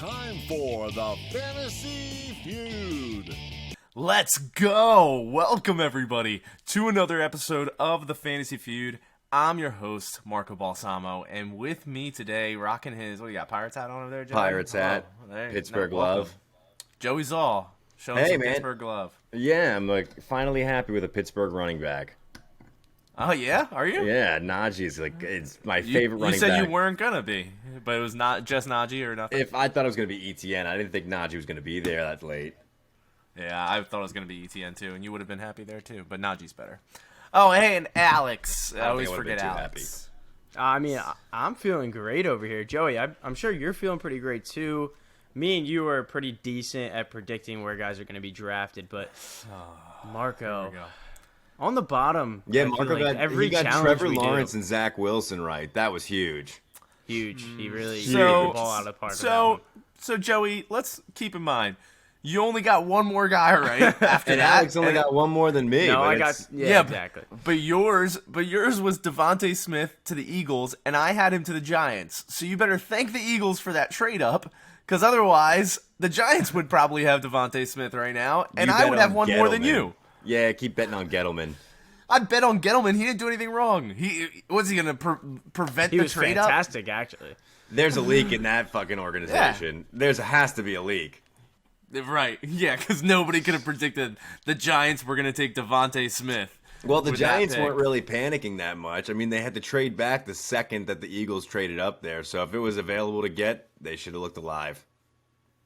time for the Fantasy Feud. Let's go! Welcome, everybody, to another episode of the Fantasy Feud. I'm your host, Marco Balsamo, and with me today, rocking his, what do you got, Pirates hat on over there, Joey? Pirates hat, Pittsburgh glove. Joey Zoll, showing some man. Pittsburgh glove. Yeah, I'm finally happy with a Pittsburgh running back. Oh, yeah? Are you? Yeah, Najee's it's my favorite running back. You said you weren't going to be, but it was not just Najee or nothing? If I thought it was going to be ETN, I didn't think Najee was going to be there that late. Yeah, I thought it was going to be ETN too, and you would have been happy there too, but Najee's better. Oh, hey, and Alex. I always forget Alex. I mean, I'm feeling great over here. Joey, I'm sure you're feeling pretty great too. Me and you are pretty decent at predicting where guys are going to be drafted, but Marco, on the bottom, yeah, I Marco feel like he got Trevor Lawrence and Zach Wilson right. That was huge. Huge. He really hit So- the ball out of the park. So Joey, let's keep in mind, you only got one more guy right after And that. Alex only got one more than me. No, but I it's- got yeah, Yeah, exactly. But yours was Devontae Smith to the Eagles, and I had him to the Giants. So you better thank the Eagles for that trade up, because otherwise the Giants would probably have Devontae Smith right now, and You I bet would on have one more than Gettleman. you. Yeah, keep betting on Gettleman. I bet on Gettleman. He didn't do anything wrong. Was he going to prevent He the was trade up? fantastic, actually. There's a leak in that fucking organization. There has to be a leak. Right. Yeah, because nobody could have predicted the Giants were going to take Devontae Smith. Well, the with that Giants pick. weren't really panicking that much. I mean, they had to trade back the second that the Eagles traded up there. So if it was available to get, they should have looked alive.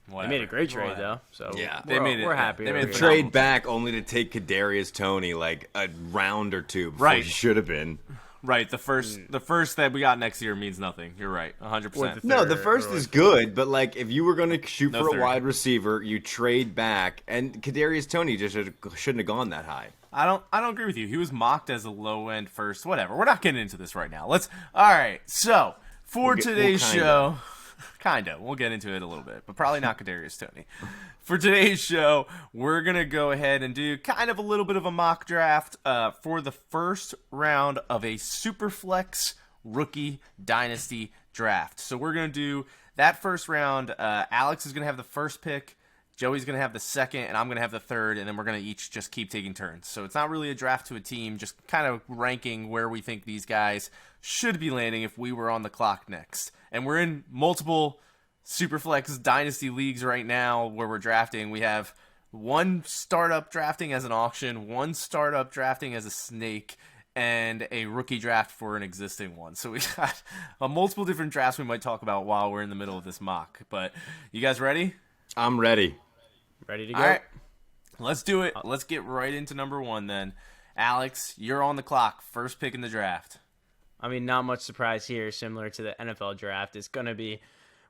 Whatever. They made a great trade Whatever. though. So Yeah. we're happy. They over made here. the Trade back only to take Kadarius Toney like a round or two before Right. he should have been. Right. The first that we got next year means nothing. You're right. 100%. No, the first is good, but like if you were going to shoot No for third. a wide receiver, you trade back, and Kadarius Toney just shouldn't have gone that high. I don't agree with you. He was mocked as a low end first. Whatever. We're not getting into this right now. All right. So for today's show, kinda. We'll get into it a little bit, but probably not Kadarius Toney. For today's show, we're gonna go ahead and do kind of a little bit of a mock draft for the first round of a Superflex Rookie Dynasty draft. So we're gonna do that first round. Alex is gonna have the first pick. Joey's going to have the second, and I'm going to have the third, and then we're going to each just keep taking turns. So it's not really a draft to a team, just kind of ranking where we think these guys should be landing if we were on the clock next. And we're in multiple Superflex Dynasty leagues right now where we're drafting. We have one startup drafting as an auction, one startup drafting as a snake, and a rookie draft for an existing one. So we got multiple different drafts we might talk about while we're in the middle of this mock. But you guys ready? I'm ready. Ready to go? All right, let's do it. Let's get right into number one then. Alex, you're on the clock. First pick in the draft. I mean, not much surprise here. Similar to the NFL draft, it's going to be,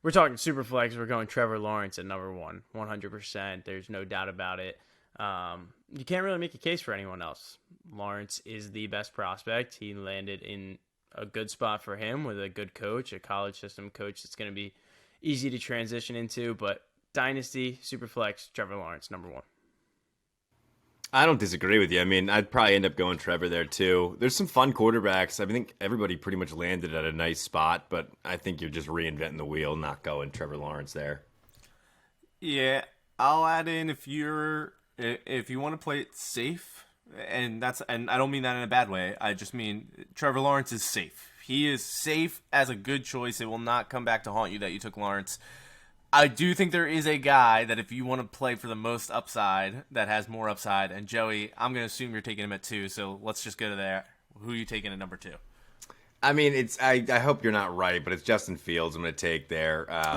we're talking super flex. We're going Trevor Lawrence at number one, 100%. There's no doubt about it. You can't really make a case for anyone else. Lawrence is the best prospect. He landed in a good spot for him with a good coach, a college system coach that's going to be easy to transition into. But Dynasty, super flex, Trevor Lawrence, number one. I don't disagree with you. I mean, I'd probably end up going Trevor there too. There's some fun quarterbacks. I think everybody pretty much landed at a nice spot, but I think you're just reinventing the wheel, not going Trevor Lawrence there. Yeah, I'll add in if you want to play it safe, and I don't mean that in a bad way. I just mean Trevor Lawrence is safe. He is safe as a good choice. It will not come back to haunt you that you took Lawrence. I do think there is a guy that if you want to play for the most upside, that has more upside. And Joey, I'm going to assume you're taking him at 2, so let's just go to there. Who are you taking at number 2? I mean, I hope you're not right, but it's Justin Fields I'm going to take there. I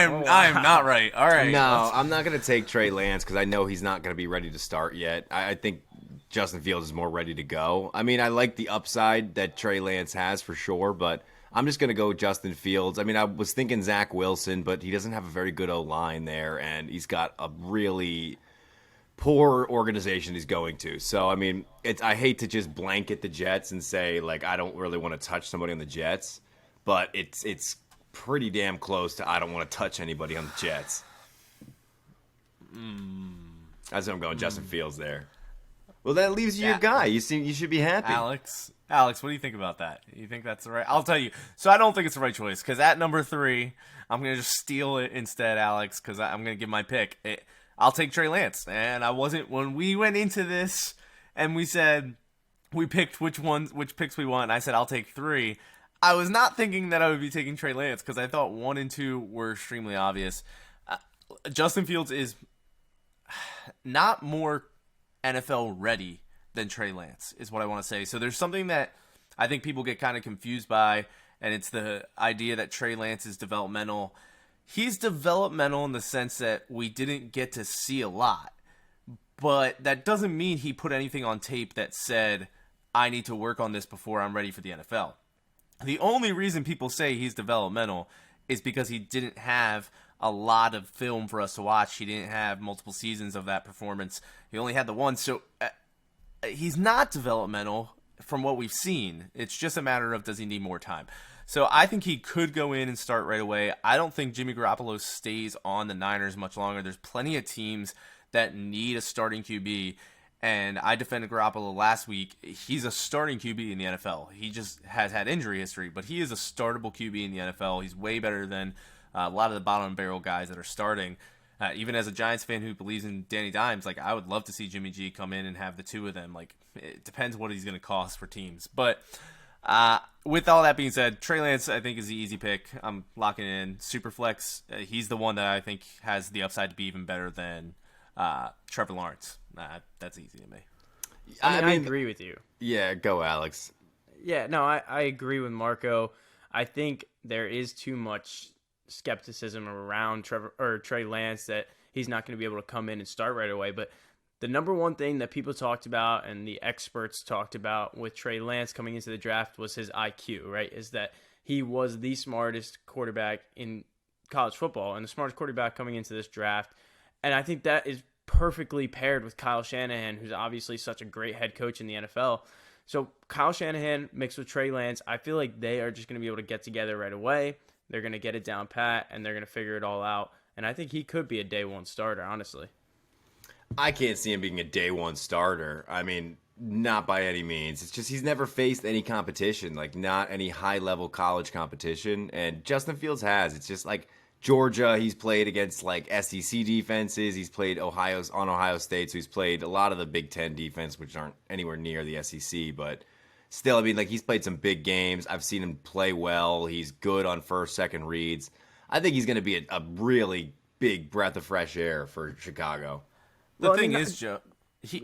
am not right. All right. No, I'm not going to take Trey Lance because I know he's not going to be ready to start yet. I think Justin Fields is more ready to go. I mean, I like the upside that Trey Lance has for sure, but I'm just going to go with Justin Fields. I mean, I was thinking Zach Wilson, but he doesn't have a very good O-line there, and he's got a really poor organization he's going to. So, I mean, I hate to just blanket the Jets and say, like, I don't really want to touch somebody on the Jets, but it's pretty damn close to I don't want to touch anybody on the Jets. That's why I'm going Justin Fields there. Well, that leaves you your guy. You should be happy. Alex, what do you think about that? You think that's the right? I'll tell you. So I don't think it's the right choice because at number 3, I'm gonna just steal it instead, Alex, because I'm gonna give my pick. I'll take Trey Lance, and I wasn't when we went into this and we said we picked which picks we want. And I said I'll take 3. I was not thinking that I would be taking Trey Lance because I thought 1 and 2 were extremely obvious. Justin Fields is not more NFL ready than Trey Lance is what I want to say. So there's something that I think people get kind of confused by, and it's the idea that Trey Lance is developmental. He's developmental in the sense that we didn't get to see a lot, but that doesn't mean he put anything on tape that said, I need to work on this before I'm ready for the NFL. The only reason people say he's developmental is because he didn't have a lot of film for us to watch. He didn't have multiple seasons of that performance. He only had the one. So he's not developmental from what we've seen. It's just a matter of does he need more time. So I think he could go in and start right away. I don't think Jimmy Garoppolo stays on the Niners much longer. There's plenty of teams that need a starting QB. And I defended Garoppolo last week. He's a starting QB in the NFL. He just has had injury history, but he is a startable QB in the NFL. He's way better than a lot of the bottom barrel guys that are starting. Even as a Giants fan who believes in Danny Dimes, like I would love to see Jimmy G come in and have the two of them. Like it depends what he's going to cost for teams. But with all that being said, Trey Lance I think is the easy pick. I'm locking in Superflex. He's the one that I think has the upside to be even better than Trevor Lawrence. That's easy to me. I mean, I agree with you. Yeah, go Alex. Yeah, no, I agree with Marco. I think there is too much skepticism around Trey Lance that he's not going to be able to come in and start right away. But the number one thing that people talked about and the experts talked about with Trey Lance coming into the draft was his IQ, right? Is that he was the smartest quarterback in college football and the smartest quarterback coming into this draft. And I think that is perfectly paired with Kyle Shanahan, who's obviously such a great head coach in the NFL. So Kyle Shanahan mixed with Trey Lance, I feel like they are just going to be able to get together right away. They're going to get it down pat, and they're going to figure it all out. And I think he could be a day one starter, honestly. I can't see him being a day one starter. I mean, not by any means. It's just he's never faced any competition, like not any high-level college competition. And Justin Fields has. It's just like Georgia, he's played against like SEC defenses. He's played on Ohio State, so he's played a lot of the Big Ten defense, which aren't anywhere near the SEC. But still, I mean, like he's played some big games. I've seen him play well. He's good on first, second reads. I think he's going to be a really big breath of fresh air for Chicago. The thing is, Joe,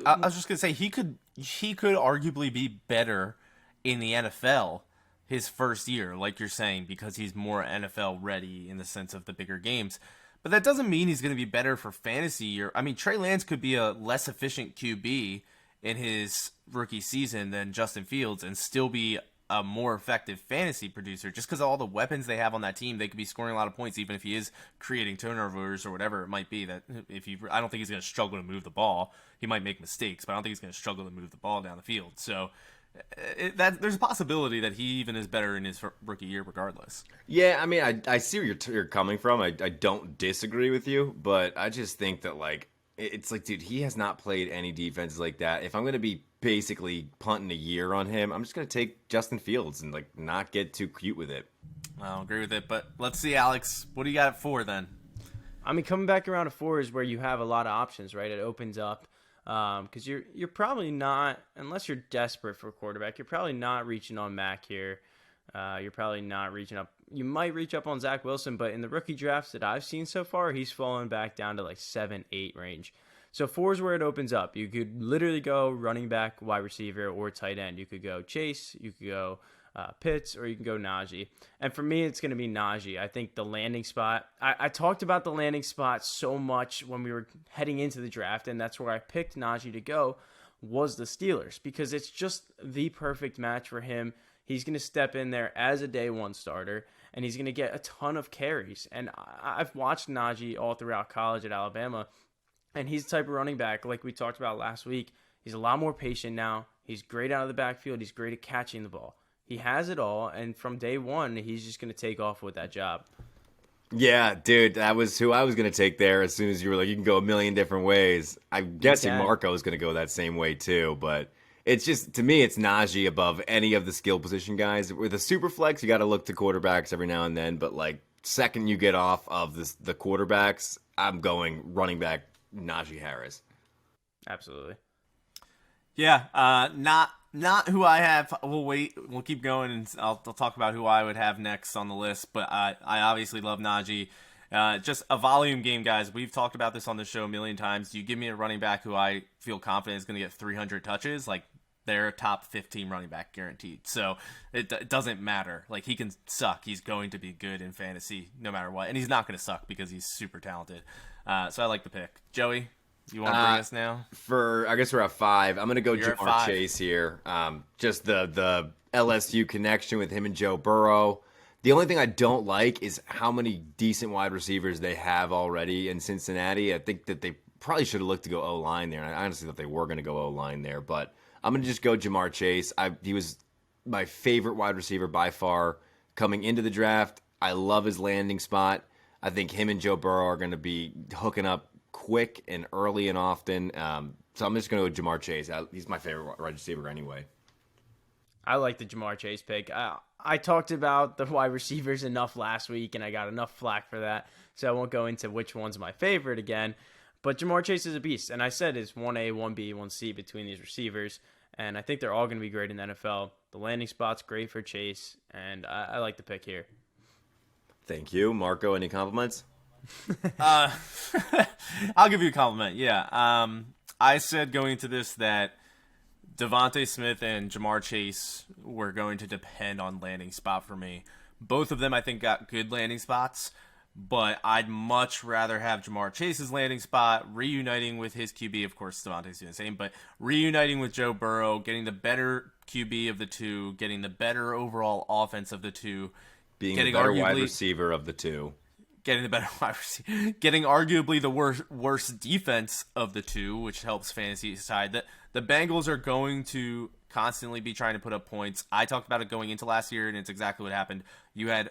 I was just gonna say he could arguably be better in the NFL his first year, like you're saying, because he's more NFL ready in the sense of the bigger games. But that doesn't mean he's going to be better for fantasy year. I mean, Trey Lance could be a less efficient QB in his rookie season than Justin Fields and still be a more effective fantasy producer just because of all the weapons they have on that team. They could be scoring a lot of points even if he is creating turnovers or whatever it might be. That I don't think he's going to struggle to move the ball. He might make mistakes, but I don't think he's going to struggle to move the ball down the field. So there's a possibility that he even is better in his rookie year regardless. Yeah, I mean, I see where you're coming from. I don't disagree with you, but I just think that, like, it's like, dude, he has not played any defenses like that. If I'm going to be basically punting a year on him, I'm just going to take Justin Fields and, like, not get too cute with it. I'll agree with it, but let's see, Alex. What do you got at 4 then? I mean, coming back around to 4 is where you have a lot of options, right? It opens up. Because you're probably not, unless you're desperate for a quarterback, you're probably not reaching on Mac here. You're probably not reaching up. You might reach up on Zach Wilson, but in the rookie drafts that I've seen so far, he's fallen back down to like 7-8 range. So 4 is where it opens up. You could literally go running back, wide receiver, or tight end. You could go Chase. You could go Pitts, or you can go Najee. And for me, it's going to be Najee. I think the landing spot, I talked about the landing spot so much when we were heading into the draft, and that's where I picked Najee to go, was the Steelers, because it's just the perfect match for him. He's going to step in there as a day one starter, and he's going to get a ton of carries. And I've watched Najee all throughout college at Alabama, and he's the type of running back, like we talked about last week. He's a lot more patient now. He's great out of the backfield. He's great at catching the ball. He has it all, and from day one, he's just going to take off with that job. Yeah, dude, that was who I was going to take there as soon as you were like, you can go a million different ways. I'm guessing can. Marco is going to go that same way too, but it's just, to me, it's Najee above any of the skill position guys. With a super flex, you got to look to quarterbacks every now and then, but like, second you get off of the quarterbacks, I'm going running back Najee Harris. Absolutely. Yeah, not who I have. We'll wait. We'll keep going, and I'll talk about who I would have next on the list. But I obviously love Najee. Just a volume game, guys. We've talked about this on the show a million times. You give me a running back who I feel confident is going to get 300 touches, like they're top 15 running back guaranteed. So it doesn't matter. Like, he can suck. He's going to be good in fantasy no matter what, and he's not going to suck because he's super talented. So I like the pick. Joey, you want to bring us now? I guess we're at 5. I'm going to go You're at Jamar 5. Chase here. Just the LSU connection with him and Joe Burrow. The only thing I don't like is how many decent wide receivers they have already in Cincinnati. I think that they probably should have looked to go O-line there. And I honestly thought they were going to go O-line there. But I'm going to just go Jamar Chase. He was my favorite wide receiver by far coming into the draft. I love his landing spot. I think him and Joe Burrow are going to be hooking up quick and early and often. So I'm just going to go Jamar Chase. He's my favorite wide receiver anyway. I like the Jamar Chase pick. I talked about the wide receivers enough last week, and I got enough flack for that, so I won't go into which one's my favorite again. But Jamar Chase is a beast, and I said it's 1A, 1B, 1C between these receivers, and I think they're all going to be great in the NFL. The landing spot's great for Chase, and I like the pick here. Thank you. Marco, any compliments? I'll give you a compliment. Yeah. I said going into this that Devontae Smith and Jamar Chase were going to depend on landing spot for me. Both of them, I think, got good landing spots, but I'd much rather have Jamar Chase's landing spot reuniting with his QB. Of course, Devontae's doing the same, but reuniting with Joe Burrow, getting the better QB of the two, getting the better overall offense of the two, Being the better wide receiver of the two. Getting the better wide receiver, getting arguably the worst defense of the two, which helps fantasy side. That the Bengals are going to constantly be trying to put up points. I talked about it going into last year, and it's exactly what happened. You had,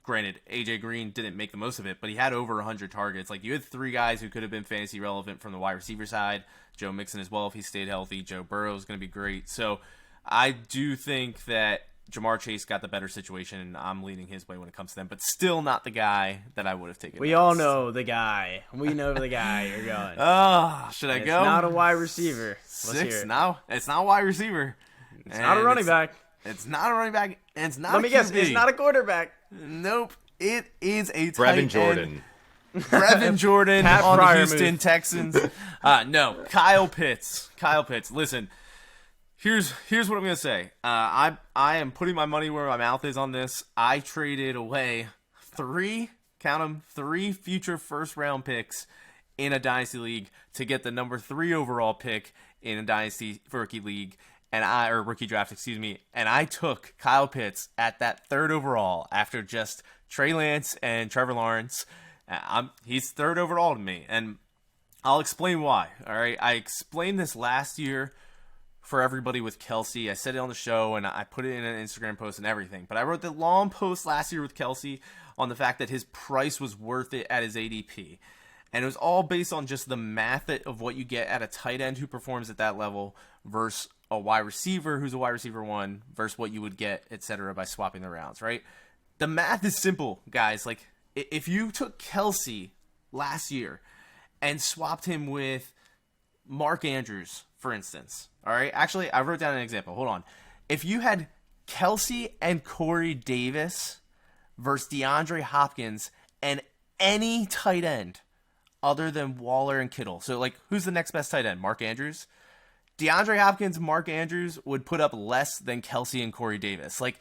granted, AJ Green didn't make the most of it, but he had over 100 targets. Like, you had 3 guys who could have been fantasy relevant from the wide receiver side. Joe Mixon as well, if he stayed healthy. Joe Burrow is going to be great. So I do think that Jamar Chase got the better situation, and I'm leaning his way when it comes to them, but still not the guy that I would have taken. We all know the guy. We know the guy you're going. Should I go? It's not a wide receiver. Let's 6? hear it. No, it's not a wide receiver. It's not a running back. It's not a running back, and it's not Let me guess, it's not a quarterback. Nope. It is a tight Brevin end. Jordan. Brevin Jordan Pat on the Fryer Houston move. Texans. No, Kyle Pitts. Kyle Pitts. Listen, here's what I'm gonna say. I am putting my money where my mouth is on this. I traded away 3 future first round picks in a dynasty league to get the number 3 overall pick in a dynasty rookie league. Or rookie draft, excuse me, and I took Kyle Pitts at that 3rd overall after just Trey Lance and Trevor Lawrence. He's 3rd overall to me, and I'll explain why. All right, I explained this last year for everybody with Kelsey. I said it on the show, and I put it in an Instagram post and everything. But I wrote the long post last year with Kelsey on the fact that his price was worth it at his ADP. And it was all based on just the math of what you get at a tight end who performs at that level versus a wide receiver who's a wide receiver 1 versus what you would get, etc., by swapping the rounds, right? The math is simple, guys. Like, if you took Kelsey last year and swapped him with Mark Andrews, for instance, all right? Actually, I wrote down an example. Hold on. If you had Kelsey and Corey Davis versus DeAndre Hopkins and any tight end other than Waller and Kittle. So, like, who's the next best tight end? Mark Andrews? DeAndre Hopkins, Mark Andrews would put up less than Kelsey and Corey Davis. Like,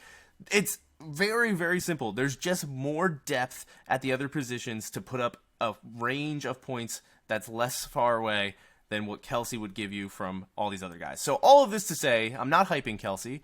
it's very, very simple. There's just more depth at the other positions to put up a range of points that's less far away than what Kelsey would give you from all these other guys. So all of this to say, I'm not hyping Kelsey.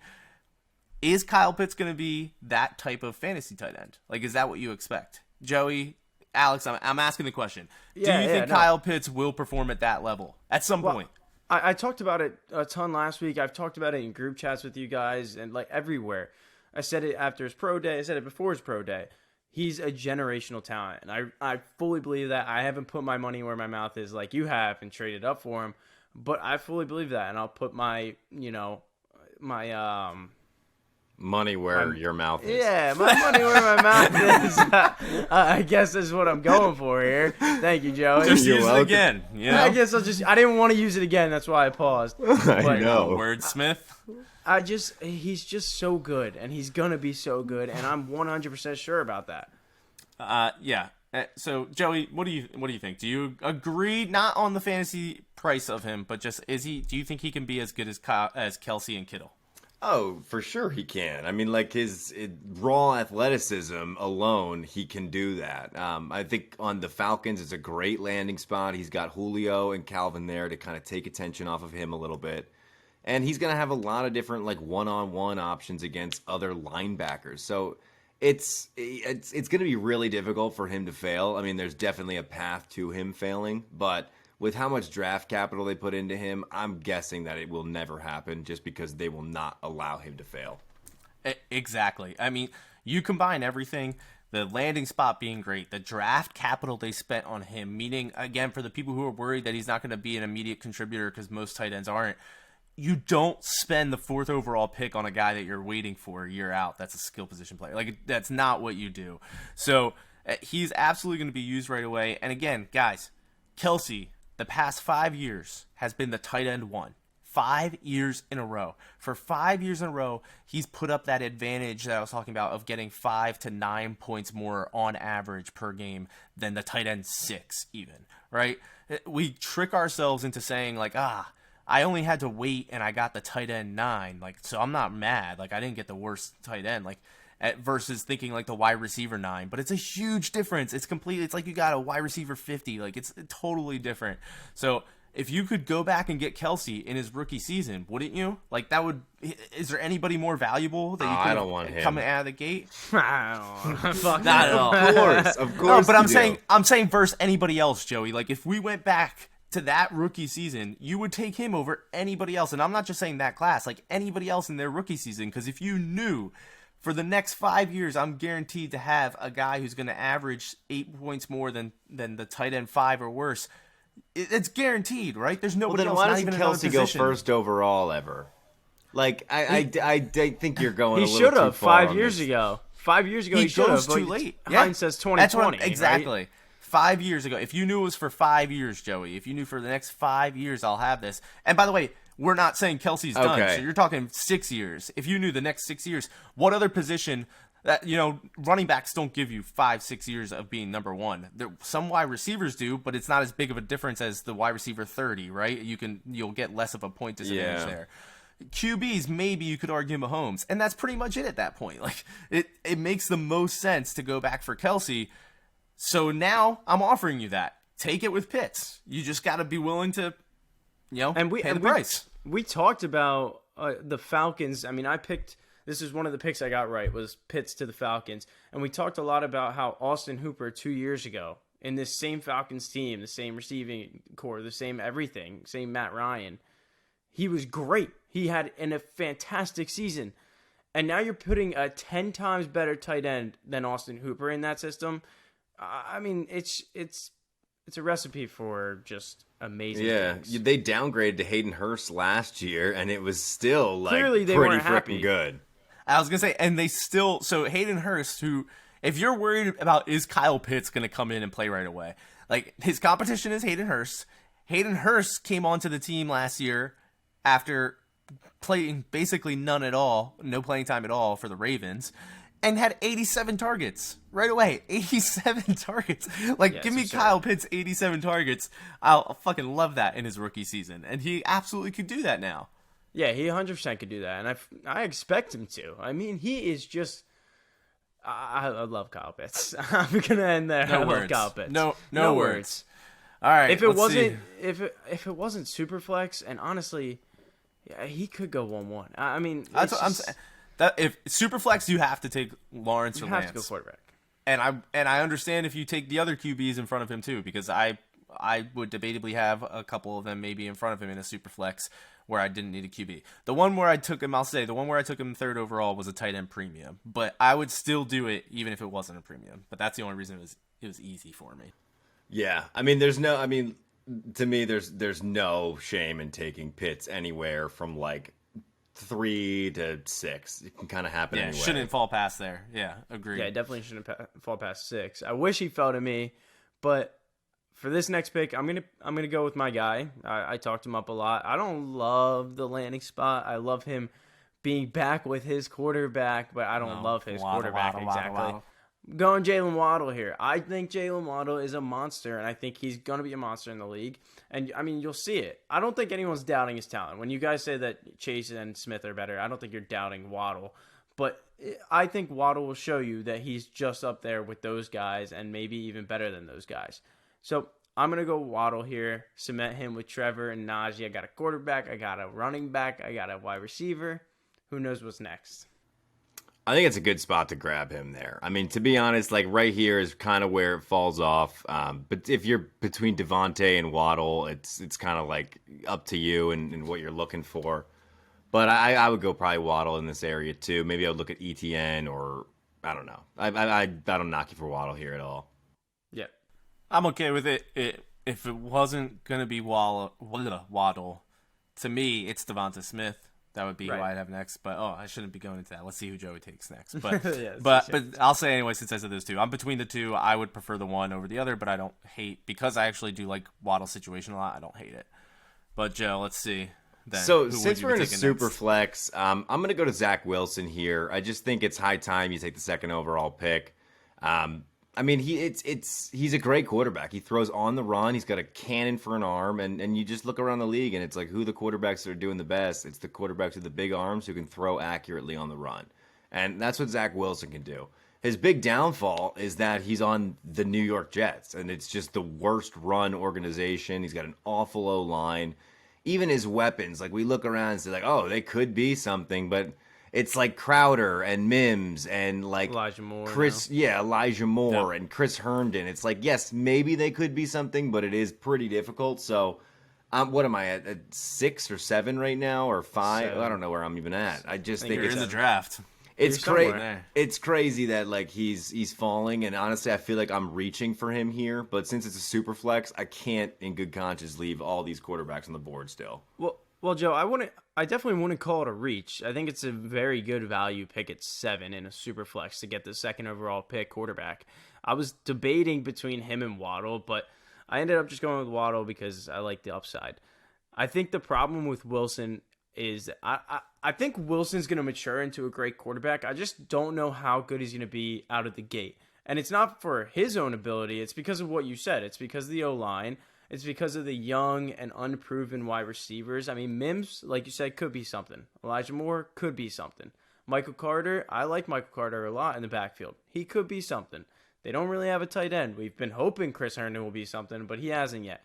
Is Kyle Pitts going to be that type of fantasy tight end? Like, is that what you expect? Joey, Alex, I'm asking the question. Do you think Kyle Pitts will perform at that level at some point? I talked about it a ton last week. I've talked about it in group chats with you guys and like everywhere. I said it after his pro day. I said it before his pro day. He's a generational talent, and I fully believe that. I haven't put my money where my mouth is like you have and traded up for him, but I fully believe that, and I'll put my money where your mouth is. Yeah, my money where my mouth is. I guess that's what I'm going for here. Thank you, Joey. Just You're use welcome. it again. You know? I guess I didn't want to use it again. That's why I paused. I know. Wordsmith. He's just so good, and he's gonna be so good, and I'm 100% sure about that. Yeah. So Joey, what do you think? Do you agree not on the fantasy price of him, but just do you think he can be as good as Kelsey and Kittle? Oh, for sure he can. I mean, like his raw athleticism alone, he can do that. I think on the Falcons, it's a great landing spot. He's got Julio and Calvin there to kind of take attention off of him a little bit. And he's going to have a lot of different like one-on-one options against other linebackers. So it's going to be really difficult for him to fail. I mean, there's definitely a path to him failing, but with how much draft capital they put into him, I'm guessing that it will never happen just because they will not allow him to fail. Exactly. I mean, you combine everything, the landing spot being great, the draft capital they spent on him, meaning, again, for the people who are worried that he's not going to be an immediate contributor because most tight ends aren't, you don't spend the 4th overall pick on a guy that you're waiting for a year out. That's a skill position player. Like, that's not what you do. So he's absolutely going to be used right away. And again, guys, Kelsey, the past 5 years, has been the tight end 1. 5 years in a row. For 5 years in a row, he's put up that advantage that I was talking about of getting 5 to 9 points more on average per game than the tight end 6 even, right? We trick ourselves into saying like, I only had to wait and I got the tight end 9. Like, so I'm not mad. Like, I didn't get the worst tight end. Like, versus thinking like the wide receiver 9. But it's a huge difference. It's like you got a wide receiver 50. Like, it's totally different. So if you could go back and get Kelsey in his rookie season, wouldn't you? Like, is there anybody more valuable that you could I don't want him coming out of the gate? Fuck Not at all. Of course. No, but I'm saying versus anybody else, Joey. Like, if we went back to that rookie season, you would take him over anybody else. And I'm not just saying that class, like anybody else in their rookie season. Because if you knew for the next 5 years, I'm guaranteed to have a guy who's going to average 8 points more than the tight end 5 or worse. It's guaranteed, right? There's nobody else. Why not doesn't even Kelsey go position. first overall ever? Like, I think you're going. He a little should have too far 5 on years this. ago. 5 years ago, He he should have. goes too late. Hines says 2020. That's what exactly. Right? 5 years ago. If you knew it was for 5 years, Joey, if you knew for the next 5 years I'll have this. And by the way, we're not saying Kelsey's done. Okay. So you're talking 6 years. If you knew the next 6 years, what other position that, running backs don't give you 5-6 years of being number one. Some wide receivers do, but it's not as big of a difference as the wide receiver 30, right? You'll get less of a point disadvantage there. QBs, maybe you could argue Mahomes, and that's pretty much it at that point. Like, it makes the most sense to go back for Kelsey. So now I'm offering you that. Take it with Pitts. You just got to be willing to, pay the price. We talked about the Falcons. I mean, this is one of the picks I got right, was Pitts to the Falcons. And we talked a lot about how Austin Hooper 2 years ago, in this same Falcons team, the same receiving core, the same everything, same Matt Ryan, he was great. He had a fantastic season. And now you're putting a 10 times better tight end than Austin Hooper in that system. I mean, it's a recipe for just amazing things. They downgraded to Hayden Hurst last year, and it was still Clearly they pretty weren't happy. freaking good. I was going to say, and they still, so Hayden Hurst, who, if you're worried about is Kyle Pitts going to come in and play right away, like his competition is Hayden Hurst. Hayden Hurst came onto the team last year after playing basically none at all, no playing time at all for the Ravens, and had 87 targets right away. 87 targets. Like, give me Kyle Pitts 87 targets. I'll fucking love that in his rookie season. And he absolutely could do that now. Yeah, he 100% could do that, and I expect him to. I mean, he is just. I love Kyle Pitts. I'm gonna end there. No I words. love Kyle Pitts. No words. All right. If it wasn't Superflex, and honestly, yeah, he could go 1-1. I mean, that's what I'm saying. That if Superflex, you have to take Lawrence or Lance. You have to go quarterback. And I understand if you take the other QBs in front of him too, because I I would debatably have a couple of them maybe in front of him in a super flex where I didn't need a QB. The one where I took him, I'll say, the one where I took him third overall was a tight end premium, but I would still do it even if it wasn't a premium. But that's the only reason it was easy for me. Yeah, to me, there's no shame in taking Pitts anywhere from like 3 to 6. It can kind of happen anywhere. Shouldn't fall past there. Yeah, agreed. Yeah, definitely shouldn't fall past 6. I wish he fell to me, but for this next pick, I'm gonna go with my guy. I talked him up a lot. I don't love the landing spot. I love him being back with his quarterback, but I don't love his quarterback exactly. Waddle. Going Jalen Waddle here. I think Jalen Waddle is a monster, and I think he's going to be a monster in the league. And, I mean, you'll see it. I don't think anyone's doubting his talent. When you guys say that Chase and Smith are better, I don't think you're doubting Waddle. But I think Waddle will show you that he's just up there with those guys and maybe even better than those guys. So I'm going to go Waddle here, cement him with Trevor and Najee. I got a quarterback. I got a running back. I got a wide receiver. Who knows what's next? I think it's a good spot to grab him there. I mean, to be honest, like right here is kind of where it falls off. But if you're between Devontae and Waddle, it's kind of like up to you and what you're looking for. But I would go probably Waddle in this area too. Maybe I would look at ETN or I don't know. I don't knock you for Waddle here at all. Yeah, I'm okay with it. If it wasn't gonna be Waddle, to me it's Devonta Smith. That would be who I'd have next, but I shouldn't be going into that. Let's see who Joey takes next. But but I'll say anyway, since I said those two, I'm between the two. I would prefer the one over the other, but I don't hate, because I actually do like Waddle's situation a lot. I don't hate it. But Joe, let's see. Then, so since we're in a super flex, I'm going to go to Zach Wilson here. I just think it's high time you take the second overall pick. I mean, he's a great quarterback. He throws on the run. He's got a cannon for an arm, and you just look around the league, and it's like who the quarterbacks that are doing the best. It's the quarterbacks with the big arms who can throw accurately on the run, and that's what Zach Wilson can do. His big downfall is that he's on the New York Jets, and it's just the worst run organization. He's got an awful O-line. Even his weapons, like we look around and say, like, oh, they could be something, but it's like Crowder and Mims and like Elijah Moore, Elijah Moore and Chris Herndon. It's like, yes, maybe they could be something, but it is pretty difficult. So, what am I at 6 or 7 right now, or 5? 7. I don't know where I'm even at. I just think it's in the draft. It's crazy. It's crazy that like he's falling, and honestly, I feel like I'm reaching for him here. But since it's a super flex, I can't, in good conscience, leave all these quarterbacks on the board still. Well, Joe, I definitely wouldn't call it a reach. I think it's a very good value pick at 7 in a super flex to get the second overall pick quarterback. I was debating between him and Waddle, but I ended up just going with Waddle because I like the upside. I think the problem with Wilson is I think Wilson's going to mature into a great quarterback. I just don't know how good he's going to be out of the gate. And it's not for his own ability. It's because of what you said. It's because of the O-line. It's because of the young and unproven wide receivers. I mean, Mims, like you said, could be something. Elijah Moore could be something. Michael Carter, I like Michael Carter a lot in the backfield. He could be something. They don't really have a tight end. We've been hoping Chris Herndon will be something, but he hasn't yet.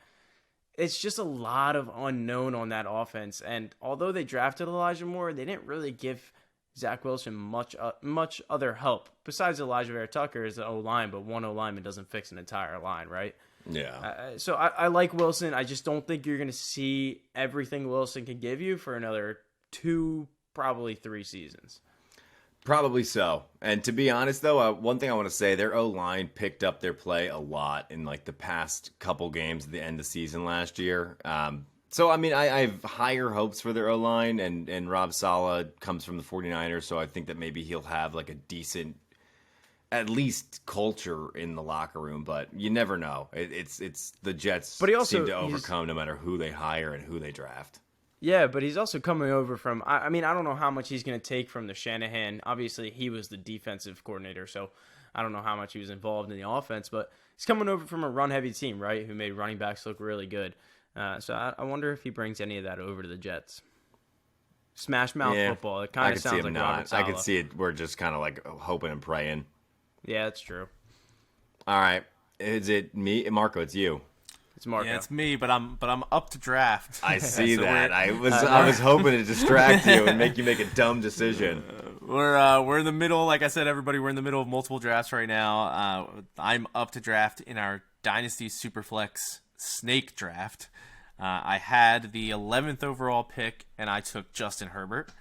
It's just a lot of unknown on that offense. And although they drafted Elijah Moore, they didn't really give Zach Wilson much other help. Besides Elijah Vera Tucker is the O-line, but one O-lineman doesn't fix an entire line, right? Yeah. So I like Wilson. I just don't think you're going to see everything Wilson can give you for another 2, probably 3 seasons. Probably so. And to be honest, though, one thing I want to say, their O-line picked up their play a lot in like the past couple games at the end of the season last year. So, I mean, I have higher hopes for their O-line, and Rob Saleh comes from the 49ers, so I think that maybe he'll have like a decent, at least, culture in the locker room, but you never know. It's the Jets but he also, seem to overcome no matter who they hire and who they draft. Yeah, but he's also coming over from, I mean, I don't know how much he's going to take from the Shanahan. Obviously, he was the defensive coordinator, so I don't know how much he was involved in the offense, but he's coming over from a run-heavy team, right, who made running backs look really good. So I wonder if he brings any of that over to the Jets. Smash mouth football. It kind of sounds like Robert Saleh. I could see it. We're just kind of like hoping and praying. Yeah, that's true. All right. Is it me? Marco, it's you. It's Marco. Yeah, it's me, but I'm up to draft. I see that. I was hoping to distract you and make you make a dumb decision. We're in the middle. Like I said, everybody, we're in the middle of multiple drafts right now. I'm up to draft in our Dynasty Superflex snake draft. I had the 11th overall pick, and I took Justin Herbert.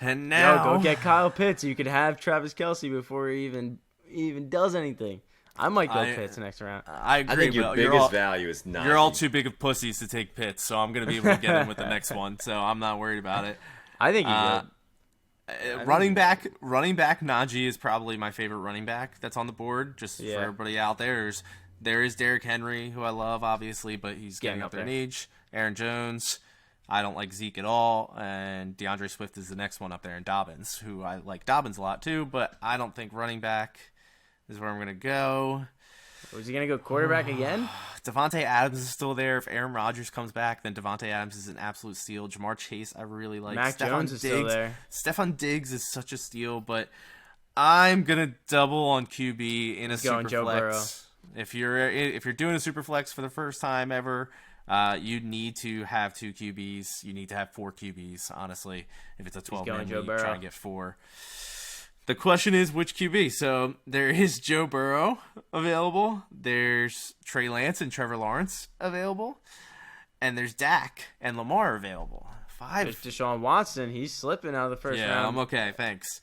And now, go get Kyle Pitts. You could have Travis Kelce before he even does anything. I might go Pitts next round. I agree. I think your biggest value is Najee. You're all too big of pussies to take Pitts, so I'm going to be able to get him with the next one. So I'm not worried about it. I think you would. Running back Najee is probably my favorite running back that's on the board. Just for everybody out there, there is Derrick Henry, who I love, obviously, but he's getting up there in age. Aaron Jones. I don't like Zeke at all, and DeAndre Swift is the next one up there, and Dobbins, who I like Dobbins a lot too, but I don't think running back is where I'm going to go. Was he going to go quarterback again? Devontae Adams is still there. If Aaron Rodgers comes back, then Devontae Adams is an absolute steal. Jamar Chase, I really like. Mac Jones is still there. Stephon Diggs is such a steal, but I'm going to double on QB in a super flex. If you're doing a super flex for the first time ever, you need to have 2 QBs. You need to have 4 QBs, honestly. If it's a 12-man league, try and get 4. The question is which QB. So there is Joe Burrow available. There's Trey Lance and Trevor Lawrence available. And there's Dak and Lamar available. 5. There's Deshaun Watson. He's slipping out of the first round. Yeah, I'm okay. Thanks.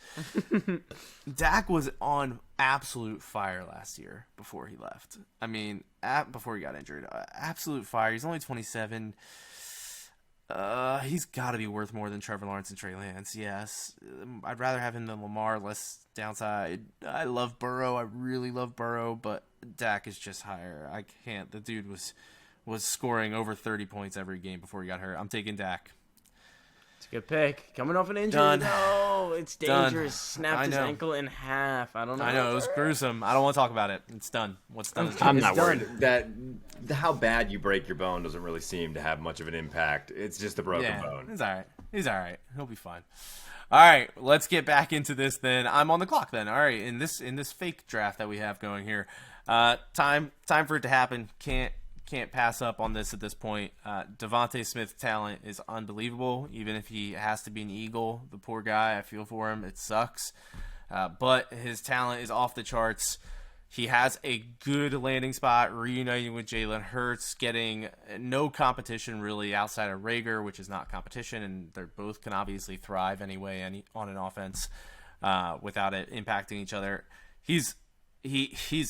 Dak was on absolute fire last year before he left. I mean, before he got injured. Absolute fire. He's only 27. He's got to be worth more than Trevor Lawrence and Trey Lance. Yes. I'd rather have him than Lamar, less downside. I love Burrow. I really love Burrow, but Dak is just higher. I can't. The dude was scoring over 30 points every game before he got hurt. I'm taking Dak. It's a good pick. Coming off an injury. Done. No, it's dangerous. Done. Snapped his ankle in half. I don't know. I know. It was gruesome. I don't want to talk about it. It's done. What's done is done. I'm not worried. How bad you break your bone doesn't really seem to have much of an impact. It's just a broken bone. He's all right. He's all right. He'll be fine. All right, let's get back into this then. I'm on the clock then. All right, in this fake draft that we have going here. Time for it to happen. Can't pass up on this at this point. Devontae Smith's talent is unbelievable, even if he has to be an Eagle. The poor guy, I feel for him. It sucks. But his talent is off the charts. He has a good landing spot, reuniting with Jalen Hurts, getting no competition really outside of Rager, which is not competition, and they both can obviously thrive anyway on an offense without it impacting each other. He's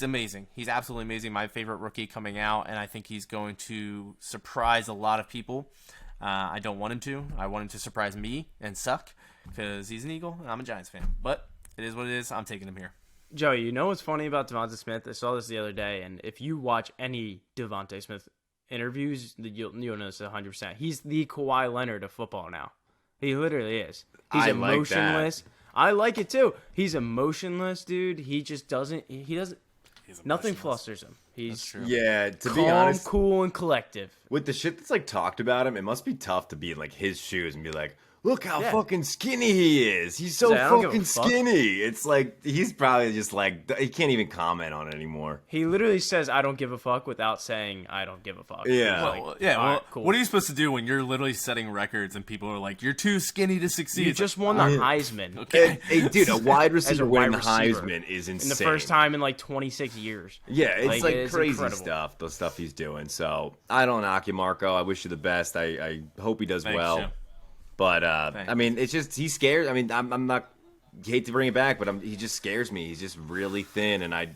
amazing. He's absolutely amazing. My favorite rookie coming out, and I think he's going to surprise a lot of people. I don't want him to. I want him to surprise me and suck because he's an Eagle, and I'm a Giants fan. But it is what it is. I'm taking him here. Joey, you know what's funny about Devontae Smith? I saw this the other day, and if you watch any Devontae Smith interviews, you'll notice 100%. He's the Kawhi Leonard of football now. He literally is. He's emotionless. Like that. I like it too. He's emotionless, dude. He just doesn't. Nothing flusters him. He's true. Yeah, to calm, be honest, cool, and collective. with the shit that's like talked about him, it must be tough to be in like his shoes and be like, look how fucking skinny he is. He's so fucking skinny. It's like he's probably just like he can't even comment on it anymore. He literally says, "I don't give a fuck" without saying, "I don't give a fuck." Yeah. Cool. What are you supposed to do when you're literally setting records and people are like, "You're too skinny to succeed"? You just won the Heisman. Okay. Hey, dude, a wide receiver winning the receiver Heisman is insane. In the first time in like 26 years. Yeah, it's like it is crazy incredible. stuff, the stuff he's doing. So I don't knock you, Marco. I wish you the best. I hope he does well. Jim. But I mean, it's just he scares. I mean, I'm not hate to bring it back, but he just scares me. He's just really thin, and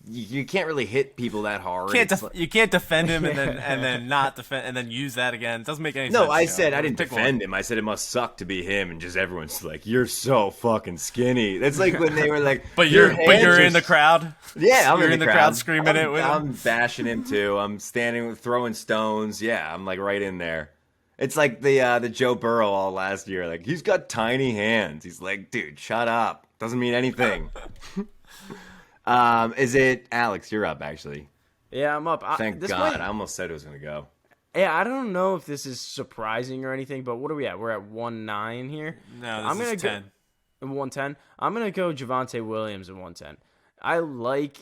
you can't really hit people that hard. You can't defend him and then not defend and then use that again. It doesn't make any sense. No, I said I didn't defend him. I said it must suck to be him, and just everyone's like, "You're so fucking skinny." That's like when they were like, but you're in the crowd. Yeah, you're in the crowd screaming it with him. I'm bashing him too. I'm standing throwing stones. Yeah, I'm like right in there. It's like the Joe Burrow all last year. Like, he's got tiny hands. He's like, dude, shut up. Doesn't mean anything. Is it Alex? You're up, actually. Yeah, I'm up. Thank God. I almost said it was going to go. Yeah, I don't know if this is surprising or anything, but what are we at? We're at 1-9 here. No, this is 10. 110. I'm going to go Javonte Williams at 110. I like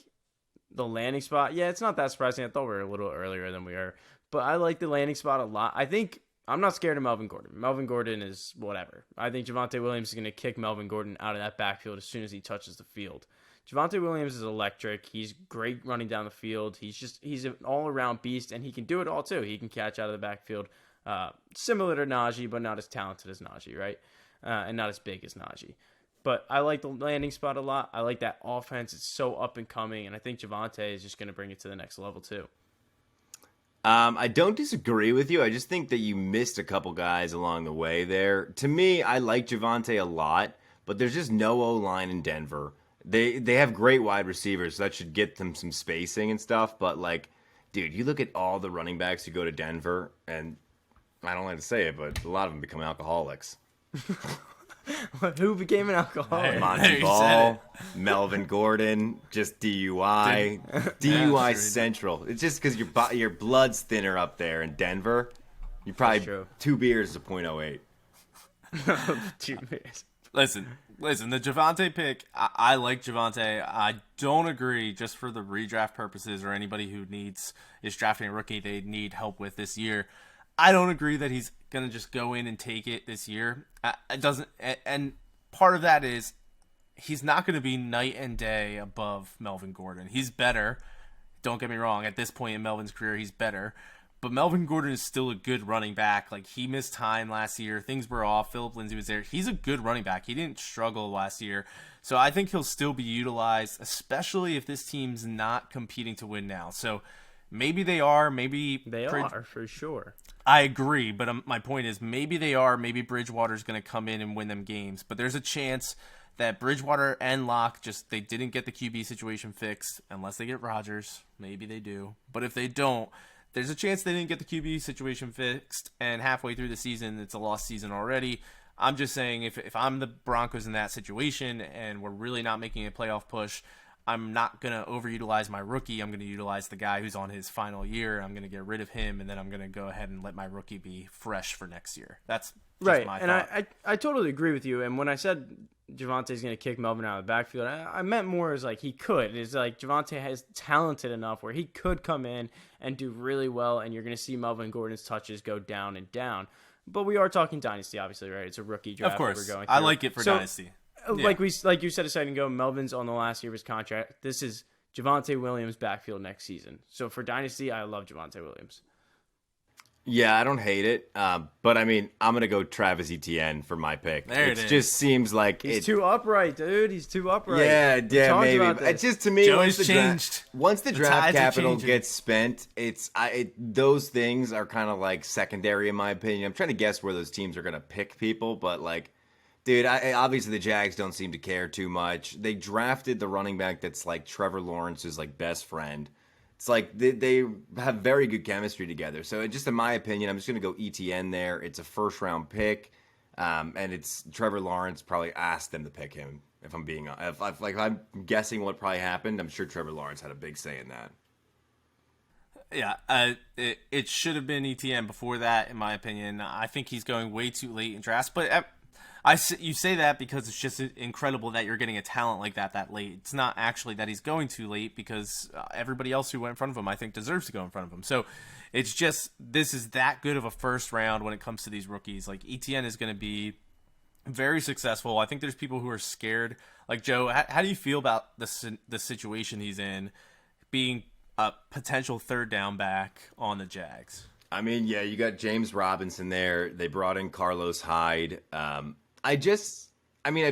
the landing spot. Yeah, it's not that surprising. I thought we were a little earlier than we are. But I like the landing spot a lot. I think I'm not scared of Melvin Gordon. Melvin Gordon is whatever. I think Javonte Williams is going to kick Melvin Gordon out of that backfield as soon as he touches the field. Javonte Williams is electric. He's great running down the field. He's an all-around beast, and he can do it all too. He can catch out of the backfield, similar to Najee, but not as talented as Najee, right? And not as big as Najee. But I like the landing spot a lot. I like that offense. It's so up and coming, and I think Javonte is just going to bring it to the next level too. I don't disagree with you. I just think that you missed a couple guys along the way there. To me, I like Javonte a lot, but there's just no O-line in Denver. They have great wide receivers, so that should get them some spacing and stuff. But, like, dude, you look at all the running backs who go to Denver, and I don't like to say it, but a lot of them become alcoholics. Who became an alcoholic? Monty Ball, Melvin Gordon, just DUI. DUI Central. It's just because your blood's thinner up there in Denver. You probably 2 beers is a .08. 2 beers. Listen, the Javonte pick, I like Javonte. I don't agree, just for the redraft purposes or anybody who is drafting a rookie they need help with this year. I don't agree that he's going to just go in and take it this year. It doesn't, and part of that is he's not going to be night and day above Melvin Gordon. He's better. Don't get me wrong. At this point in Melvin's career, he's better. But Melvin Gordon is still a good running back. Like, he missed time last year. Things were off. Phillip Lindsay was there. He's a good running back. He didn't struggle last year. So I think he'll still be utilized, especially if this team's not competing to win now. So maybe they are. Maybe they are, for sure. I agree, but my point is maybe they are. Maybe Bridgewater's going to come in and win them games. But there's a chance that Bridgewater and Locke they didn't get the QB situation fixed unless they get Rodgers. Maybe they do. But if they don't, there's a chance they didn't get the QB situation fixed, and halfway through the season, it's a lost season already. I'm just saying if I'm the Broncos in that situation and we're really not making a playoff push, I'm not going to overutilize my rookie. I'm going to utilize the guy who's on his final year. I'm going to get rid of him, and then I'm going to go ahead and let my rookie be fresh for next year. That's just right. My and thought. I totally agree with you. And when I said Javonte's going to kick Melvin out of the backfield, I meant more as like he could. It's like Javonte has talented enough where he could come in and do really well, and you're going to see Melvin Gordon's touches go down and down. But we are talking Dynasty, obviously, right? It's a rookie draft. Of course. We're going I like it for Dynasty. Yeah. Like you said a second ago, Melvin's on the last year of his contract. This is Javonte Williams' backfield next season. So for Dynasty, I love Javonte Williams. Yeah, I don't hate it. But I mean, I'm going to go Travis Etienne for my pick. It just seems like he's too upright, dude. He's too upright. Yeah, maybe. It's just to me, once the draft capital gets spent, those things are kind of like secondary in my opinion. I'm trying to guess where those teams are going to pick people, but like, dude, obviously the Jags don't seem to care too much. They drafted the running back that's like Trevor Lawrence's like best friend. It's like they have very good chemistry together. So just in my opinion, I'm just going to go ETN there. It's a first-round pick, and it's Trevor Lawrence probably asked them to pick him. If I'm guessing what probably happened, I'm sure Trevor Lawrence had a big say in that. Yeah, it should have been ETN before that, in my opinion. I think he's going way too late in drafts, but you say that because it's just incredible that you're getting a talent like that late. It's not actually that he's going too late because everybody else who went in front of him, I think, deserves to go in front of him. So it's just this is that good of a first round when it comes to these rookies. Like ETN is going to be very successful. I think there's people who are scared. Like Joe, how do you feel about the situation he's in, being a potential third down back on the Jags? I mean, yeah, you got James Robinson there. They brought in Carlos Hyde. I'm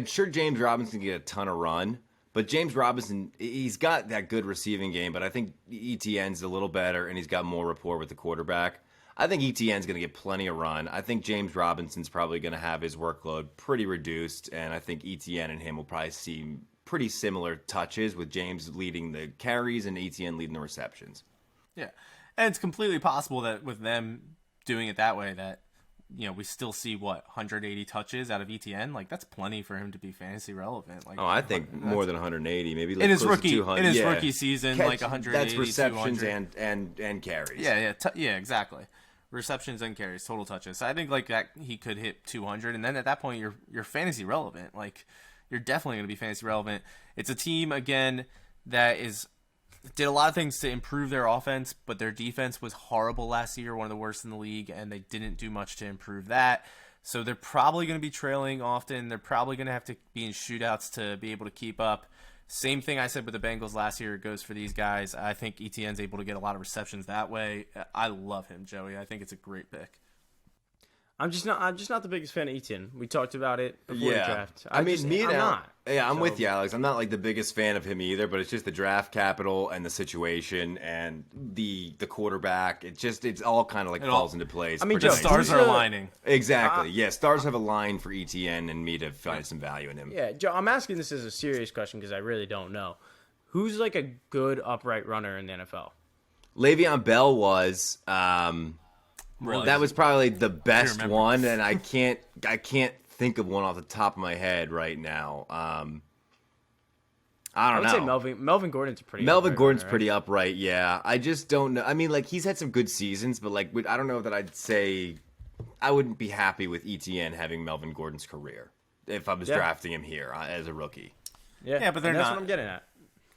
sure James Robinson can get a ton of run, but James Robinson, he's got that good receiving game, but I think ETN's a little better, and he's got more rapport with the quarterback. I think ETN's going to get plenty of run. I think James Robinson's probably going to have his workload pretty reduced, and I think ETN and him will probably see pretty similar touches, with James leading the carries and ETN leading the receptions. Yeah, and it's completely possible that with them doing it that way that, you know, we still see 180 touches out of ETN. Like, that's plenty for him to be fantasy relevant. Like, I think more than 180, maybe like in his close rookie to 200. Rookie season, like 180. That's receptions 200. and carries. Yeah, exactly. Receptions and carries, total touches. So I think like that he could hit 200, and then at that point you're fantasy relevant. Like, you're definitely going to be fantasy relevant. It's a team again that did a lot of things to improve their offense, but their defense was horrible last year, one of the worst in the league, and they didn't do much to improve that. So they're probably going to be trailing often. They're probably going to have to be in shootouts to be able to keep up. Same thing I said with the Bengals last year goes for these guys. I think Etienne's able to get a lot of receptions that way. I love him, Joey. I think it's a great pick. I'm just not the biggest fan of Etienne. We talked about it before the draft. I'm not. Yeah, I'm with you, Alex. I'm not like the biggest fan of him either, but it's just the draft capital and the situation and the quarterback. It's all kind of like falls into place. I mean, The Joe, stars are aligning. Exactly. Yeah, stars have aligned for Etienne and me to find some value in him. Yeah, Joe, I'm asking this as a serious question because I really don't know. Who's like a good upright runner in the NFL? Le'Veon Bell was. Really. That was probably the best remember. one, and I can't think of one off the top of my head right now. I I don't would know. say Melvin Gordon's a pretty Melvin upright Gordon's runner, right? pretty upright, yeah. I just don't know. I mean, like, he's had some good seasons, but, like, I don't know that I'd say I wouldn't be happy with Etienne having Melvin Gordon's career if I was drafting him here as a rookie. Yeah, but they're and that's not. what I'm getting at.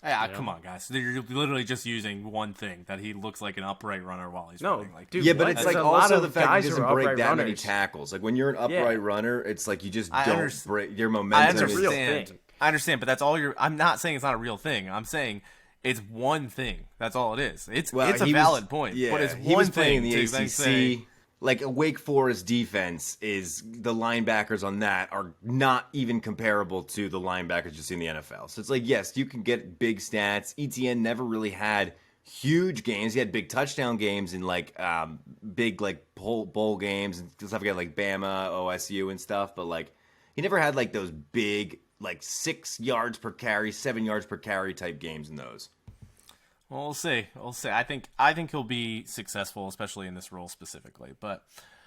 Yeah, come on, guys. You're literally just using one thing that he looks like an upright runner while he's running. Like, dude, Yeah, but what? it's There's like a lot also of the fact guys he who doesn't are break upright that many runners. tackles. Like, when you're an upright runner, it's like you just I don't understand. break your I momentum. It's a real understand. thing. I understand, but that's all you're. I'm not saying it's not a real thing. I'm saying it's one thing. That's all it is. It's a he valid was, point, Yeah, but it's he one was playing thing in to the then say, ACC. Like a Wake Forest defense is the linebackers on that are not even comparable to the linebackers you see in the NFL. So it's like, yes, you can get big stats. Etienne never really had huge games. He had big touchdown games in like big like bowl games and stuff like Bama, OSU and stuff. But like he never had like those big like 6 yards per carry, 7 yards per carry type games in those. Well, we'll see. We'll see. I think he'll be successful, especially in this role specifically. But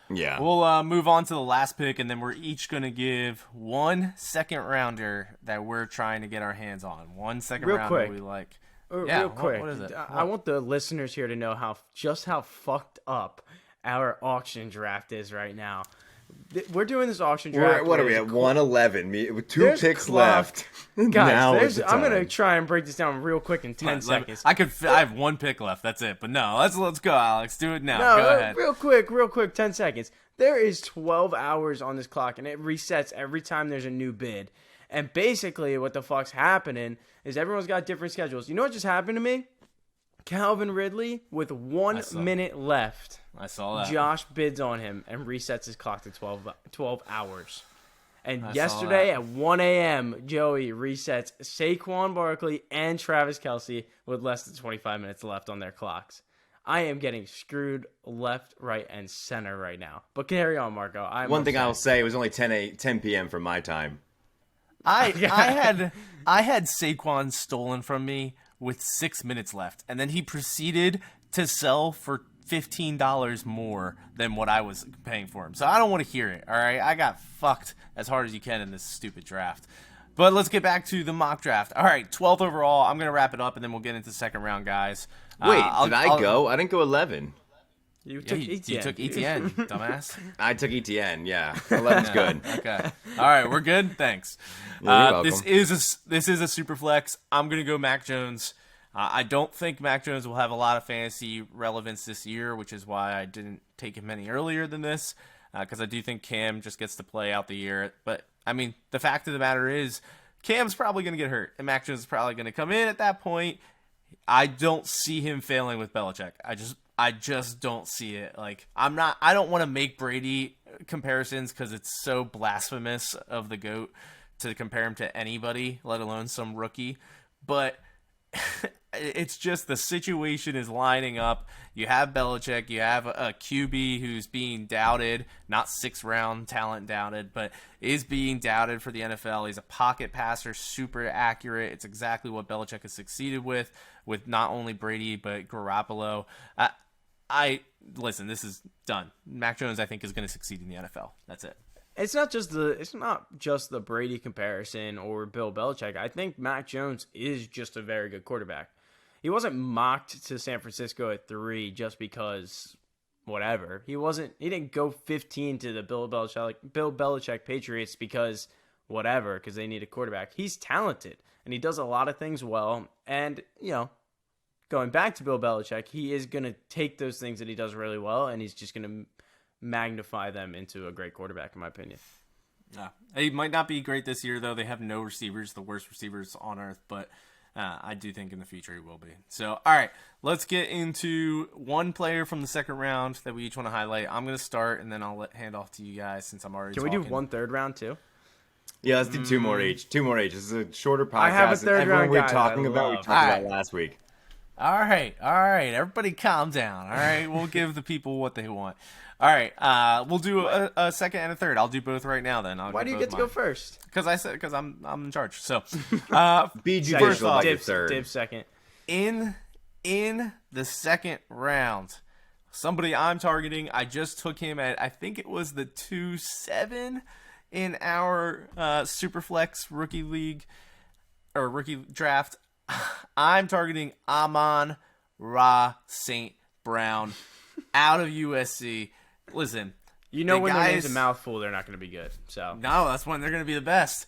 Yeah. we'll move on to the last pick, and then we're each going to give 1 second rounder that we're trying to get our hands on. 1 second Real rounder quick. we like. Real quick, What is it? I want the listeners here to know how fucked up our auction draft is right now. We're doing this auction draft. What are we where at? 111 with 2 there's picks clock. left. Now is Guys, the I'm gonna time. try and break this down real quick in 10 seconds. I have 1 pick left. That's it. But no, let's go, Alex. Do it now. No, Go ahead. real quick, 10 seconds. There is 12 hours on this clock, and it resets every time there's a new bid. And basically, what the fuck's happening is everyone's got different schedules. You know what just happened to me? Calvin Ridley, with 1 minute left, I saw that. Josh bids on him and resets his clock to 12 hours. And saw yesterday that. at 1 a.m., Joey resets Saquon Barkley and Travis Kelce with less than 25 minutes left on their clocks. I am getting screwed left, right, and center right now. But carry on, Marco. One thing I'll say, it was only 10 p.m. from my time. I had Saquon stolen from me with 6 minutes left, and then he proceeded to sell for $15 more than what I was paying for him. So I don't want to hear it. All right, I got fucked as hard as you can in this stupid draft. But let's get back to the mock draft. All right, 12th overall. I'm gonna wrap it up, and then we'll get into second round, guys. Wait, did I go? I didn't go 11. You Yeah, took you Etienne. took ETN, dumbass. I took ETN, yeah. 11's good. Okay. All right, we're good. Thanks. Yeah, you're This welcome. is a super flex. I'm gonna go Mac Jones. I don't think Mac Jones will have a lot of fantasy relevance this year, which is why I didn't take him any earlier than this, because I do think Cam just gets to play out the year. But I mean, the fact of the matter is, Cam's probably gonna get hurt, and Mac Jones is probably gonna come in at that point. I don't see him failing with Belichick. I just don't see it. Like, I don't want to make Brady comparisons because it's so blasphemous of the GOAT to compare him to anybody, let alone some rookie. But it's just the situation is lining up. You have Belichick, you have a QB who's being doubted, not 6th round talent doubted, but is being doubted for the NFL. He's a pocket passer, super accurate. It's exactly what Belichick has succeeded with not only Brady but Garoppolo. Listen, this is done. Mac Jones, I think, is going to succeed in the NFL. That's it. It's not just the Brady comparison or Bill Belichick. I think Mac Jones is just a very good quarterback. He wasn't mocked to San Francisco at 3 just because whatever. He didn't go 15 to the Bill Belichick Patriots because whatever, because they need a quarterback. He's talented and he does a lot of things well. And, going back to Bill Belichick, he is going to take those things that he does really well and he's just going to magnify them into a great quarterback, in my opinion. Yeah. He might not be great this year, though. They have no receivers, the worst receivers on earth, but I do think in the future he will be. So, all right, let's get into one player from the second round that we each want to highlight. I'm going to start, and then I'll hand off to you guys since I'm already talking. Can we do 1 third round too? Yeah, let's do 2 more each. 2 more each. This is a shorter podcast. I have a third Everyone round we're guy talking that I about, we love. talked about Alright. last week. All right. Everybody calm down. All right, we'll give the people what they want. All right, we'll do a second and a third. I'll do both right now. Then Why do you get to go first? Because I'm in charge. So, Be First judicial off, about your Dibs, third. Dibs second. in the second round, somebody I'm targeting. I just took him at, I think it was the 2-7 in our Superflex rookie league or rookie draft. I'm targeting Amon-Ra St. Brown out of USC. Listen, You know the when their name's a guys- mouthful, they're not going to be good. So No, that's when they're going to be the best.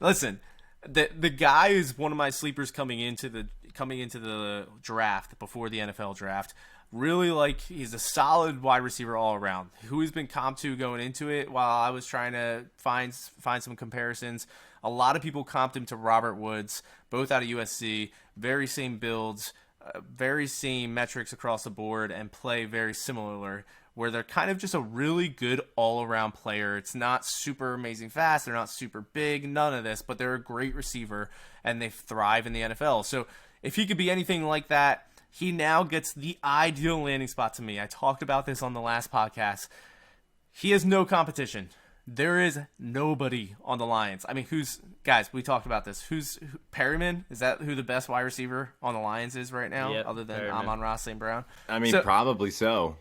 Listen, the guy is one of my sleepers coming into the draft before the NFL draft. Really, like, he's a solid wide receiver all around. Who he's been comped to going into it while I was trying to find some comparisons. A lot of people comped him to Robert Woods, both out of USC. Very same builds, very same metrics across the board, and play very similar, where they're kind of just a really good all-around player. It's not super amazing fast. They're not super big. None of this, but they're a great receiver, and they thrive in the NFL. So if he could be anything like that, he now gets the ideal landing spot to me. I talked about this on the last podcast. He has no competition. There is nobody on the Lions. I mean, guys, we talked about this. Perryman? Is that who the best wide receiver on the Lions is right now, Yep, other than Perryman. Amon-Ra St. Brown? I mean, So- probably so.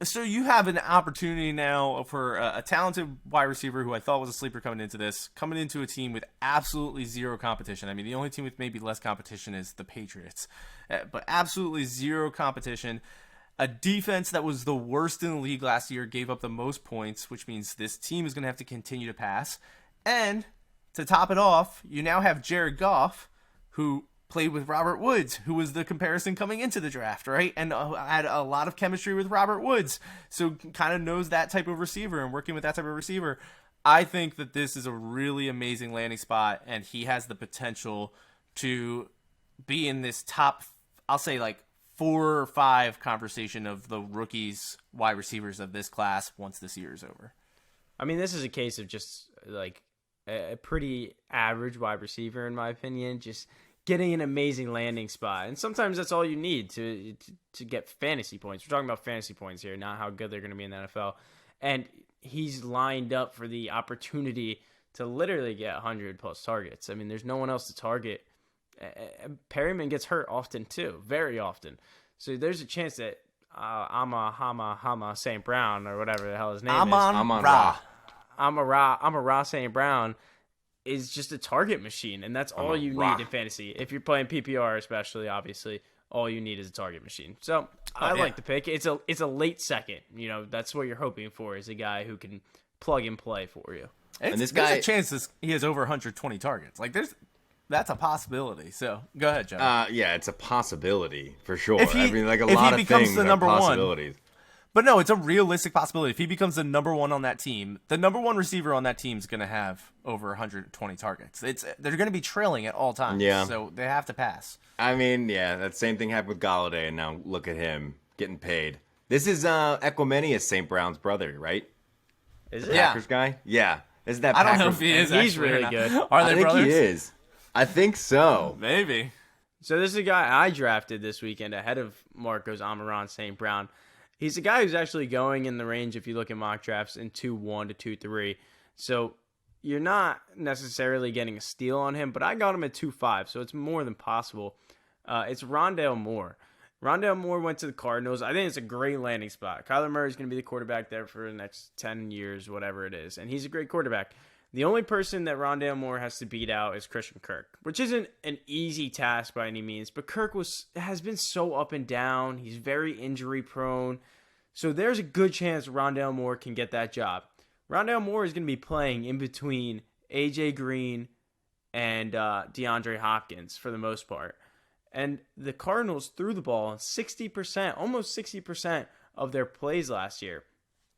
So you have an opportunity now for a talented wide receiver who I thought was a sleeper coming into a team with absolutely zero competition. I mean, the only team with maybe less competition is the Patriots, but absolutely zero competition. A defense that was the worst in the league last year, gave up the most points, which means this team is going to have to continue to pass. And to top it off, you now have Jared Goff, who played with Robert Woods, who was the comparison coming into the draft, right? And had a lot of chemistry with Robert Woods, so kind of knows that type of receiver and working with that type of receiver. I think that this is a really amazing landing spot, and he has the potential to be in this top, I'll say like 4 or 5 conversation of the rookies, wide receivers of this class once this year is over. I mean, this is a case of just like a pretty average wide receiver, in my opinion, just getting an amazing landing spot. And sometimes that's all you need to get fantasy points. We're talking about fantasy points here, not how good they're going to be in the NFL. And he's lined up for the opportunity to literally get 100-plus targets. I mean, there's no one else to target. Perryman gets hurt often, too, very often. So there's a chance that Hama St. Brown, or whatever the hell his name is. Amon-Ra. Amon-Ra St. Brown is just a target machine, and that's all you Amon-Ra. need in fantasy. If you're playing PPR, especially, obviously, all you need is a target machine. So I yeah. like the pick. It's a late second. You know, that's what you're hoping for, is a guy who can plug and play for you. There's a chance he has over 120 targets. Like, that's a possibility. So go ahead, Joe. Yeah, it's a possibility for sure. If he- I mean, like a if lot he of becomes things the are number one, possibilities. But no, it's a realistic possibility. If he becomes the number one on that team, the number one receiver on that team is going to have over 120 targets. They're going to be trailing at all times. Yeah. So they have to pass. I mean, yeah, that same thing happened with Galladay, and now look at him getting paid. This is Equimenius St. Brown's brother, right? Is The it? Yeah. Packers guy? Yeah. Isn't that I don't know Packers? if he is. He's actually or really not. good. Are I they think brothers? he is. I think so. Maybe. So this is a guy I drafted this weekend ahead of Marcos Amon-Ra St. Brown. He's a guy who's actually going in the range, if you look at mock drafts, in 2-1 to 2-3. So you're not necessarily getting a steal on him, but I got him at 2-5, so it's more than possible. It's Rondale Moore. Rondale Moore went to the Cardinals. I think it's a great landing spot. Kyler Murray is going to be the quarterback there for the next 10 years, whatever it is, and he's a great quarterback. The only person that Rondale Moore has to beat out is Christian Kirk, which isn't an easy task by any means, but Kirk has been so up and down. He's very injury prone. So there's a good chance Rondale Moore can get that job. Rondale Moore is going to be playing in between A.J. Green and DeAndre Hopkins for the most part. And the Cardinals threw the ball 60%, almost 60% of their plays last year.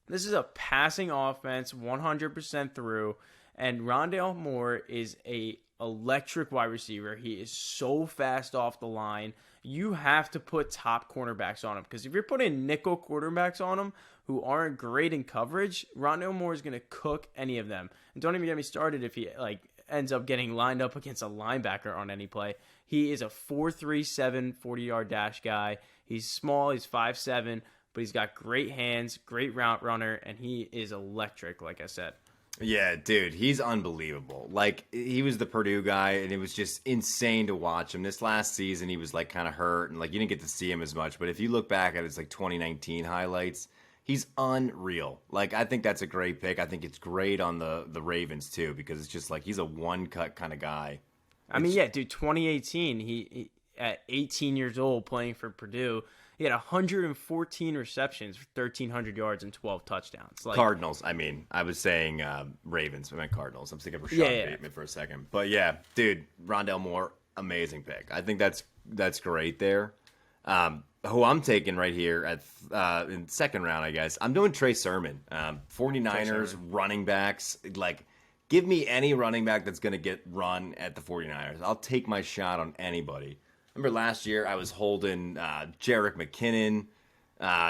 This is a passing offense, 100% through. And Rondale Moore is a electric wide receiver. He is so fast off the line. You have to put top cornerbacks on him, because if you're putting nickel quarterbacks on him who aren't great in coverage, Rondale Moore is going to cook any of them. And don't even get me started if he ends up getting lined up against a linebacker on any play. He is a 4.37 40-yard dash guy. He's small, he's 5'7", but he's got great hands, great route runner, and he is electric, like I said. Yeah, dude, he's unbelievable. Like, he was the Purdue guy, and it was just insane to watch him. This last season, he was, like, kind of hurt, and, like, you didn't get to see him as much. But if you look back at his, like, 2019 highlights, he's unreal. Like, I think that's a great pick. I think it's great on the Ravens, too, because it's just, like, he's a one-cut kind of guy. I mean, yeah, dude, 2018, he at 18 years old playing for Purdue, he had 114 receptions for 1,300 yards and 12 touchdowns. Like, Cardinals. I mean, I was saying Ravens. I meant Cardinals. I'm thinking Rashad Bateman for a second. But yeah, dude, Rondale Moore, amazing pick. I think that's great there. Who I'm taking right here at in second round, I guess. I'm doing Trey Sermon. 49ers running backs. Like, give me any running back that's going to get run at the 49ers. I'll take my shot on anybody. Remember last year I was holding Jerick McKinnon,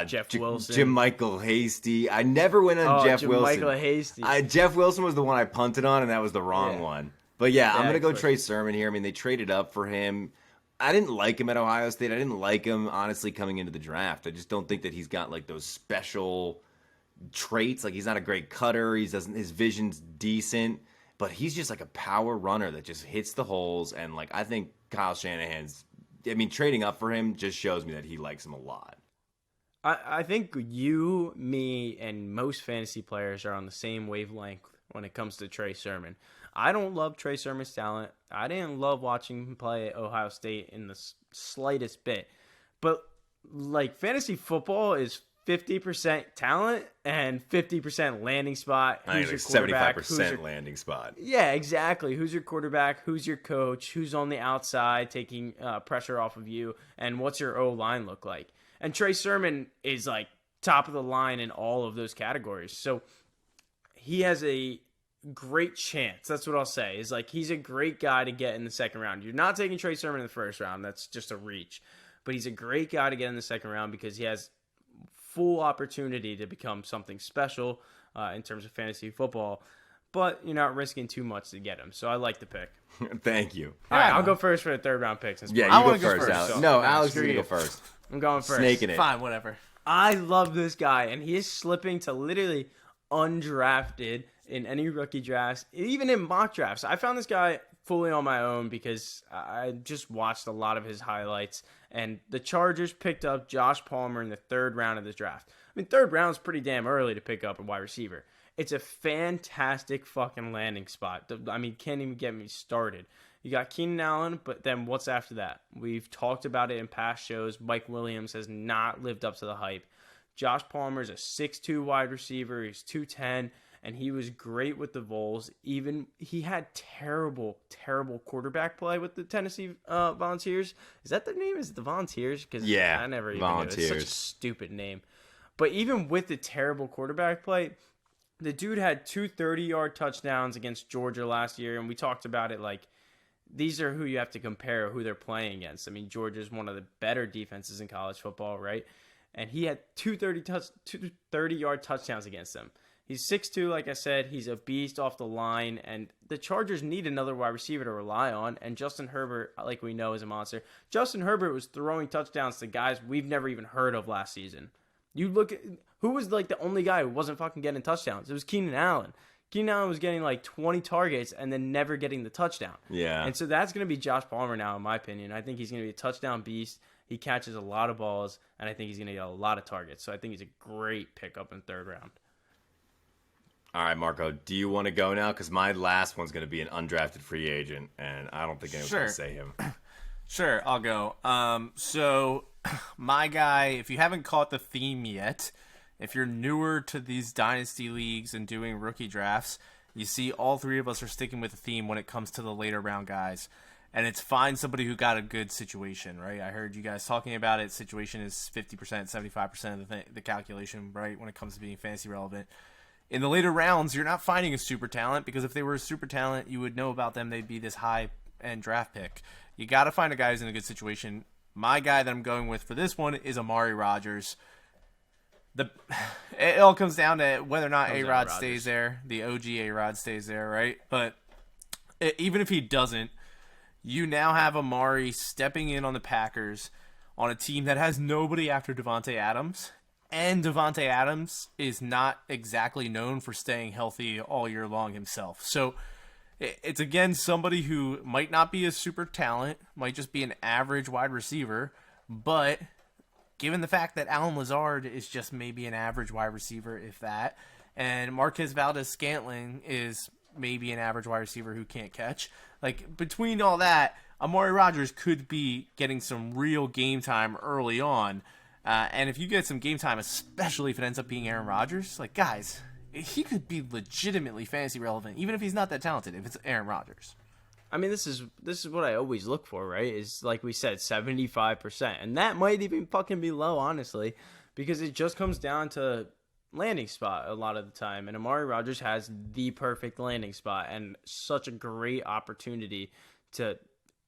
Jeff Wilson, Jim Michael Hasty. I never went on Jeff Wilson. Michael Hasty. Jeff Wilson was the one I punted on, and that was the wrong one. But yeah, I'm gonna go Trey Sermon here. I mean, they traded up for him. I didn't like him at Ohio State. I didn't like him honestly coming into the draft. I just don't think that he's got like those special traits. Like, he's not a great cutter. His vision's decent, but he's just like a power runner that just hits the holes. And like, I think Kyle Shanahan's. I mean, trading up for him just shows me that he likes him a lot. I think you, me, and most fantasy players are on the same wavelength when it comes to Trey Sermon. I don't love Trey Sermon's talent. I didn't love watching him play at Ohio State in the slightest bit. But, like, fantasy football is 50% talent and 50% landing spot. Who's your quarterback? 75% landing spot. Yeah, exactly. Who's your quarterback? Who's your coach? Who's on the outside taking pressure off of you? And what's your O-line look like? And Trey Sermon is like top of the line in all of those categories. So he has a great chance. That's what I'll say. Is like, he's a great guy to get in the second round. You're not taking Trey Sermon in the first round. That's just a reach. But he's a great guy to get in the second round because he has full opportunity to become something special in terms of fantasy football, but you're not risking too much to get him. So I like the pick. Thank you. All right, I'll go first for the third round pick. Yeah, you go first, Alex. No, Alex is going to go first. I'm going first. Snaking it. Fine, whatever. I love this guy, and he is slipping to literally undrafted in any rookie drafts, even in mock drafts. I found this guy fully on my own because I just watched a lot of his highlights, and the Chargers picked up Josh Palmer in the third round of this draft. I mean, third round is pretty damn early to pick up a wide receiver. It's a fantastic fucking landing spot. I mean, can't even get me started. You got Keenan Allen, but then what's after that? We've talked about it in past shows. Mike Williams has not lived up to the hype. Josh Palmer is a 6'2 wide receiver. He's 210. And he was great with the Vols. Even he had terrible quarterback play with the Tennessee Volunteers. Is that the name? Is it the Volunteers? Because I never even knew. It's such a stupid name. But even with the terrible quarterback play, the dude had 2 30-yard touchdowns against Georgia last year. And we talked about it like, these are who you have to compare who they're playing against. I mean, Georgia's one of the better defenses in college football, right? And he had 2 30-yard touchdowns against them. He's 6'2", like I said. He's a beast off the line, and the Chargers need another wide receiver to rely on, and Justin Herbert, like we know, is a monster. Justin Herbert was throwing touchdowns to guys we've never even heard of last season. You look at who was like the only guy who wasn't fucking getting touchdowns. It was Keenan Allen. Keenan Allen was getting like 20 targets and then never getting the touchdown. Yeah. And so that's going to be Josh Palmer now, in my opinion. I think he's going to be a touchdown beast. He catches a lot of balls, and I think he's going to get a lot of targets. So I think he's a great pickup in third round. All right, Marco, do you want to go now? Because my last one's going to be an undrafted free agent, and I don't think anyone's going to say him. Sure, I'll go. So, my guy, if you haven't caught the theme yet, if you're newer to these dynasty leagues and doing rookie drafts, you see all three of us are sticking with the theme when it comes to the later round guys. And it's find somebody who got a good situation, right? I heard you guys talking about it. Situation is 50%, 75% of the calculation, right, when it comes to being fantasy relevant. in the later rounds, you're not finding a super talent, because if they were a super talent, you would know about them. They'd be this high-end draft pick. You got to find a guy who's in a good situation. My guy that I'm going with for this one is Amari Rodgers. It all comes down to whether or not A-Rod stays there. The OG A-Rod stays there, right? But even if he doesn't, you now have Amari stepping in on the Packers on a team that has nobody after Devontae Adams. And Devontae Adams is not exactly known for staying healthy all year long himself. So it's, again, somebody who might not be a super talent, might just be an average wide receiver, but given the fact that Allen Lazard is just maybe an average wide receiver, if that, and Marquez Valdes-Scantling is maybe an average wide receiver who can't catch, like, between all that, Amari Rodgers could be getting some real game time early on. And if you get some game time, especially if it ends up being Aaron Rodgers, like, guys, he could be legitimately fantasy relevant, even if he's not that talented, if it's Aaron Rodgers. I mean, this is what I always look for, right? Is, like we said, 75%. And that might even fucking be low, honestly, because it just comes down to landing spot a lot of the time. And Amari Rodgers has the perfect landing spot and such a great opportunity to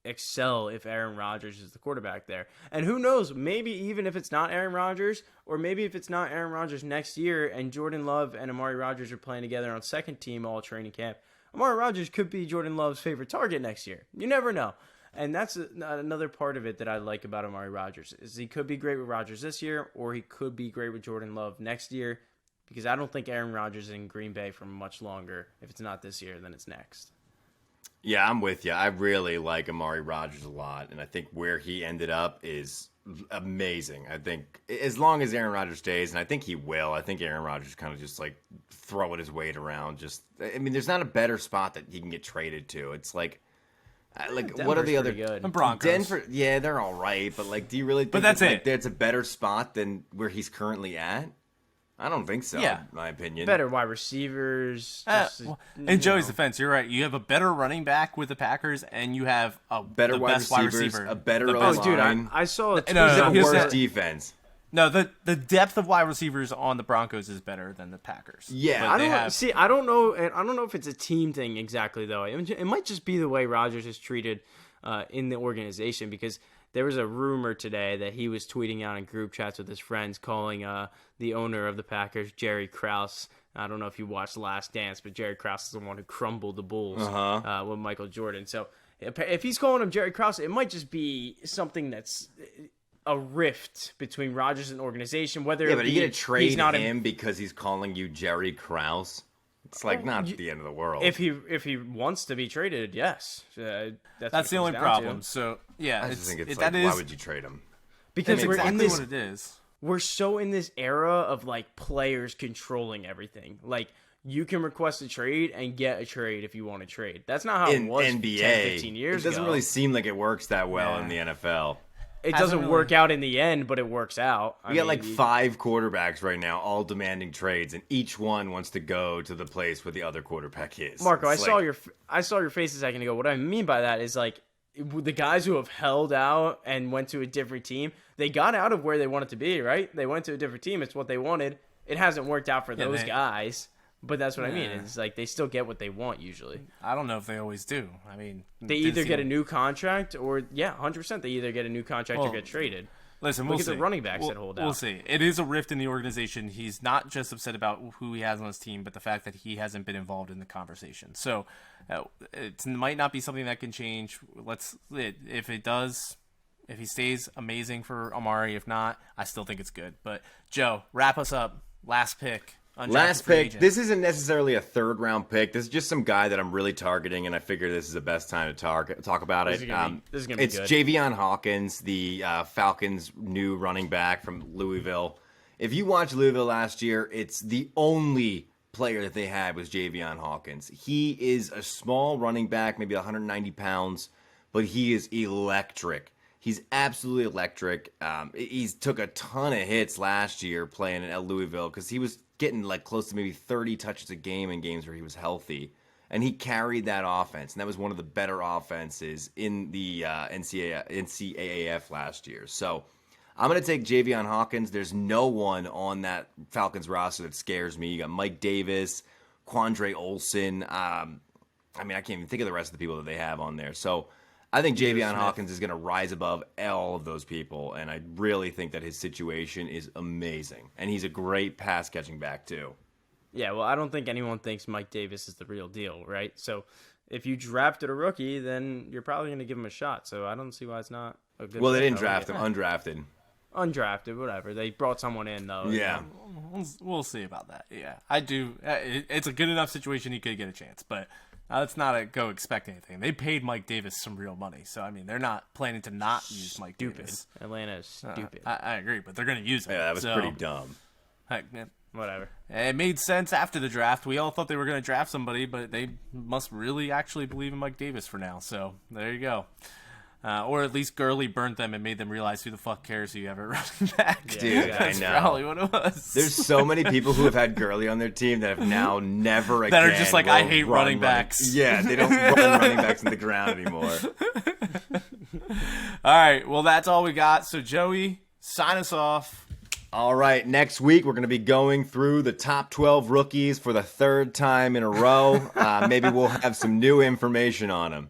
excel if Aaron Rodgers is the quarterback there. And who knows, maybe even if it's not Aaron Rodgers, or maybe if it's not Aaron Rodgers next year and Jordan Love and Amari Rodgers are playing together on second team all training camp, Amari Rodgers could be Jordan Love's favorite target next year. You never know. And that's another part of it that I like about Amari Rodgers, is he could be great with Rodgers this year, or he could be great with Jordan Love next year, because I don't think Aaron Rodgers is in Green Bay for much longer. If it's not this year, then it's next. Yeah, I'm with you. I really like Amari Rodgers a lot, and I think where he ended up is amazing. I think as long as Aaron Rodgers stays, and I think he will, I think Aaron Rodgers kind of just like throwing his weight around. Just, I mean, there's not a better spot that he can get traded to. It's like what are the other good. The Broncos. Denver? Yeah, they're all right, but like, do you really think But that's it. That's a better spot than where he's currently at? I don't think so, Yeah. in my opinion. Better wide receivers. In Joey's defense, you're right. You have a better running back with the Packers, and you have a Better the wide best wide receivers, receiver. a better The O-line. best- Dude, I saw a tweet. No, He's no, a here's worse the- defense. No, the depth of wide receivers on the Broncos is better than the Packers. Yeah. But I they don't have- see. I don't know. I don't know if it's a team thing exactly, though. It might just be the way Rodgers is treated in the organization, because there was a rumor today that he was tweeting out in group chats with his friends, calling the owner of the Packers, Jerry Krause. I don't know if you watched Last Dance, but Jerry Krause is the one who crumbled the Bulls with Michael Jordan. So if he's calling him Jerry Krause, it might just be something that's a rift between Rodgers and the organization. Whether Yeah, it but are be you going to trade he's not him because he's calling you Jerry Krause? It's like not the end of the world. If he wants to be traded, yes, that's That's the only problem. So yeah, I just think it's that like, is why would you trade him? because that's we're in exactly this. what it is. We're so in this era of like players controlling everything. Like you can request a trade and get a trade if you want to trade. That's not how In it was NBA, 10, 15 years it doesn't ago. really seem like it works that well Yeah. in the NFL. It hasn't doesn't really- work out in the end, but it works out. We got like 5 quarterbacks right now, all demanding trades, and each one wants to go to the place where the other quarterback is. Marco, It's I like- saw your face a second ago. What I mean by that is like the guys who have held out and went to a different team, they got out of where they wanted to be, right? They went to a different team. It's what they wanted. It hasn't worked out for those guys, but that's what I mean. Yeah. It's like they still get what they want usually. I don't know if they always do. I mean, They either get a new contract or 100%. They either get a new contract or Well, get traded. Listen, Look we'll at the see. running backs that hold We'll out. see. It is a rift in the organization. He's not just upset about who he has on his team, but the fact that he hasn't been involved in the conversation. So it might not be something that can change. If it does, if he stays, amazing for Amari. If not, I still think it's good. But Joe, wrap us up. Last pick. Undrafted Last free pick. agent. This isn't necessarily a 3rd round pick. This is just some guy that I'm really targeting, and I figure this is the best time to talk about it. This is gonna be it's good. Javion Hawkins, the Falcons' new running back from Louisville. If you watched Louisville last year, it's the only player that they had was Javion Hawkins. He is a small running back, maybe 190 pounds, but he is electric. He's absolutely electric. He's took a ton of hits last year playing at Louisville because he was getting like close to maybe 30 touches a game in games where he was healthy. And he carried that offense, and that was one of the better offenses in the NCAAF last year. So I'm going to take Javion Hawkins. There's no one on that Falcons roster that scares me. You got Mike Davis, Quandre Olson. I can't even think of the rest of the people that they have on there. So I think Javion Hawkins is going to rise above all of those people, and I really think that his situation is amazing. And he's a great pass-catching back, too. Yeah, well, I don't think anyone thinks Mike Davis is the real deal, right? So if you drafted a rookie, then you're probably going to give him a shot. So I don't see why it's not a good Well, they thing. didn't draft him, undrafted. Undrafted, whatever. They brought someone in, though. Yeah. We'll see about that. Yeah, I do. It's a good enough situation he could get a chance, but let's not go expect anything. They paid Mike Davis some real money, so I mean they're not planning to not use Mike Davis. Atlanta is stupid. I agree, but they're going to use him. Yeah, that was pretty dumb. Heck, man. Whatever. It made sense after the draft. We all thought they were going to draft somebody, but they must really actually believe in Mike Davis for now. So there you go. Or at least Gurley burnt them and made them realize who the fuck cares who you have at running back. Yeah, dude, That's I know. probably what it was. There's so many people who have had Gurley on their team that have now never again. That are just like, I hate running backs. Yeah, they don't run running backs in the ground anymore. All right, well, that's all we got. So, Joey, sign us off. All right, next week we're going to be going through the top 12 rookies for the third time in a row. Maybe we'll have some new information on them.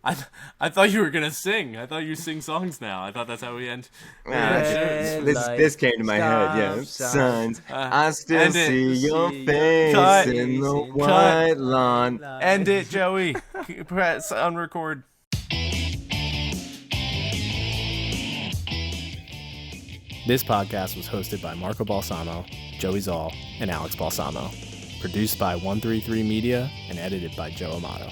I thought you were gonna sing. I thought you sing songs now. I thought that's how we end. This came to my head. Yeah, sons, I still see your face Cut. in the white lawn. End it, Joey. Press unrecord. This podcast was hosted by Marco Balsamo, Joey Zoll, and Alex Balsamo. Produced by 133 Media and edited by Joe Amato.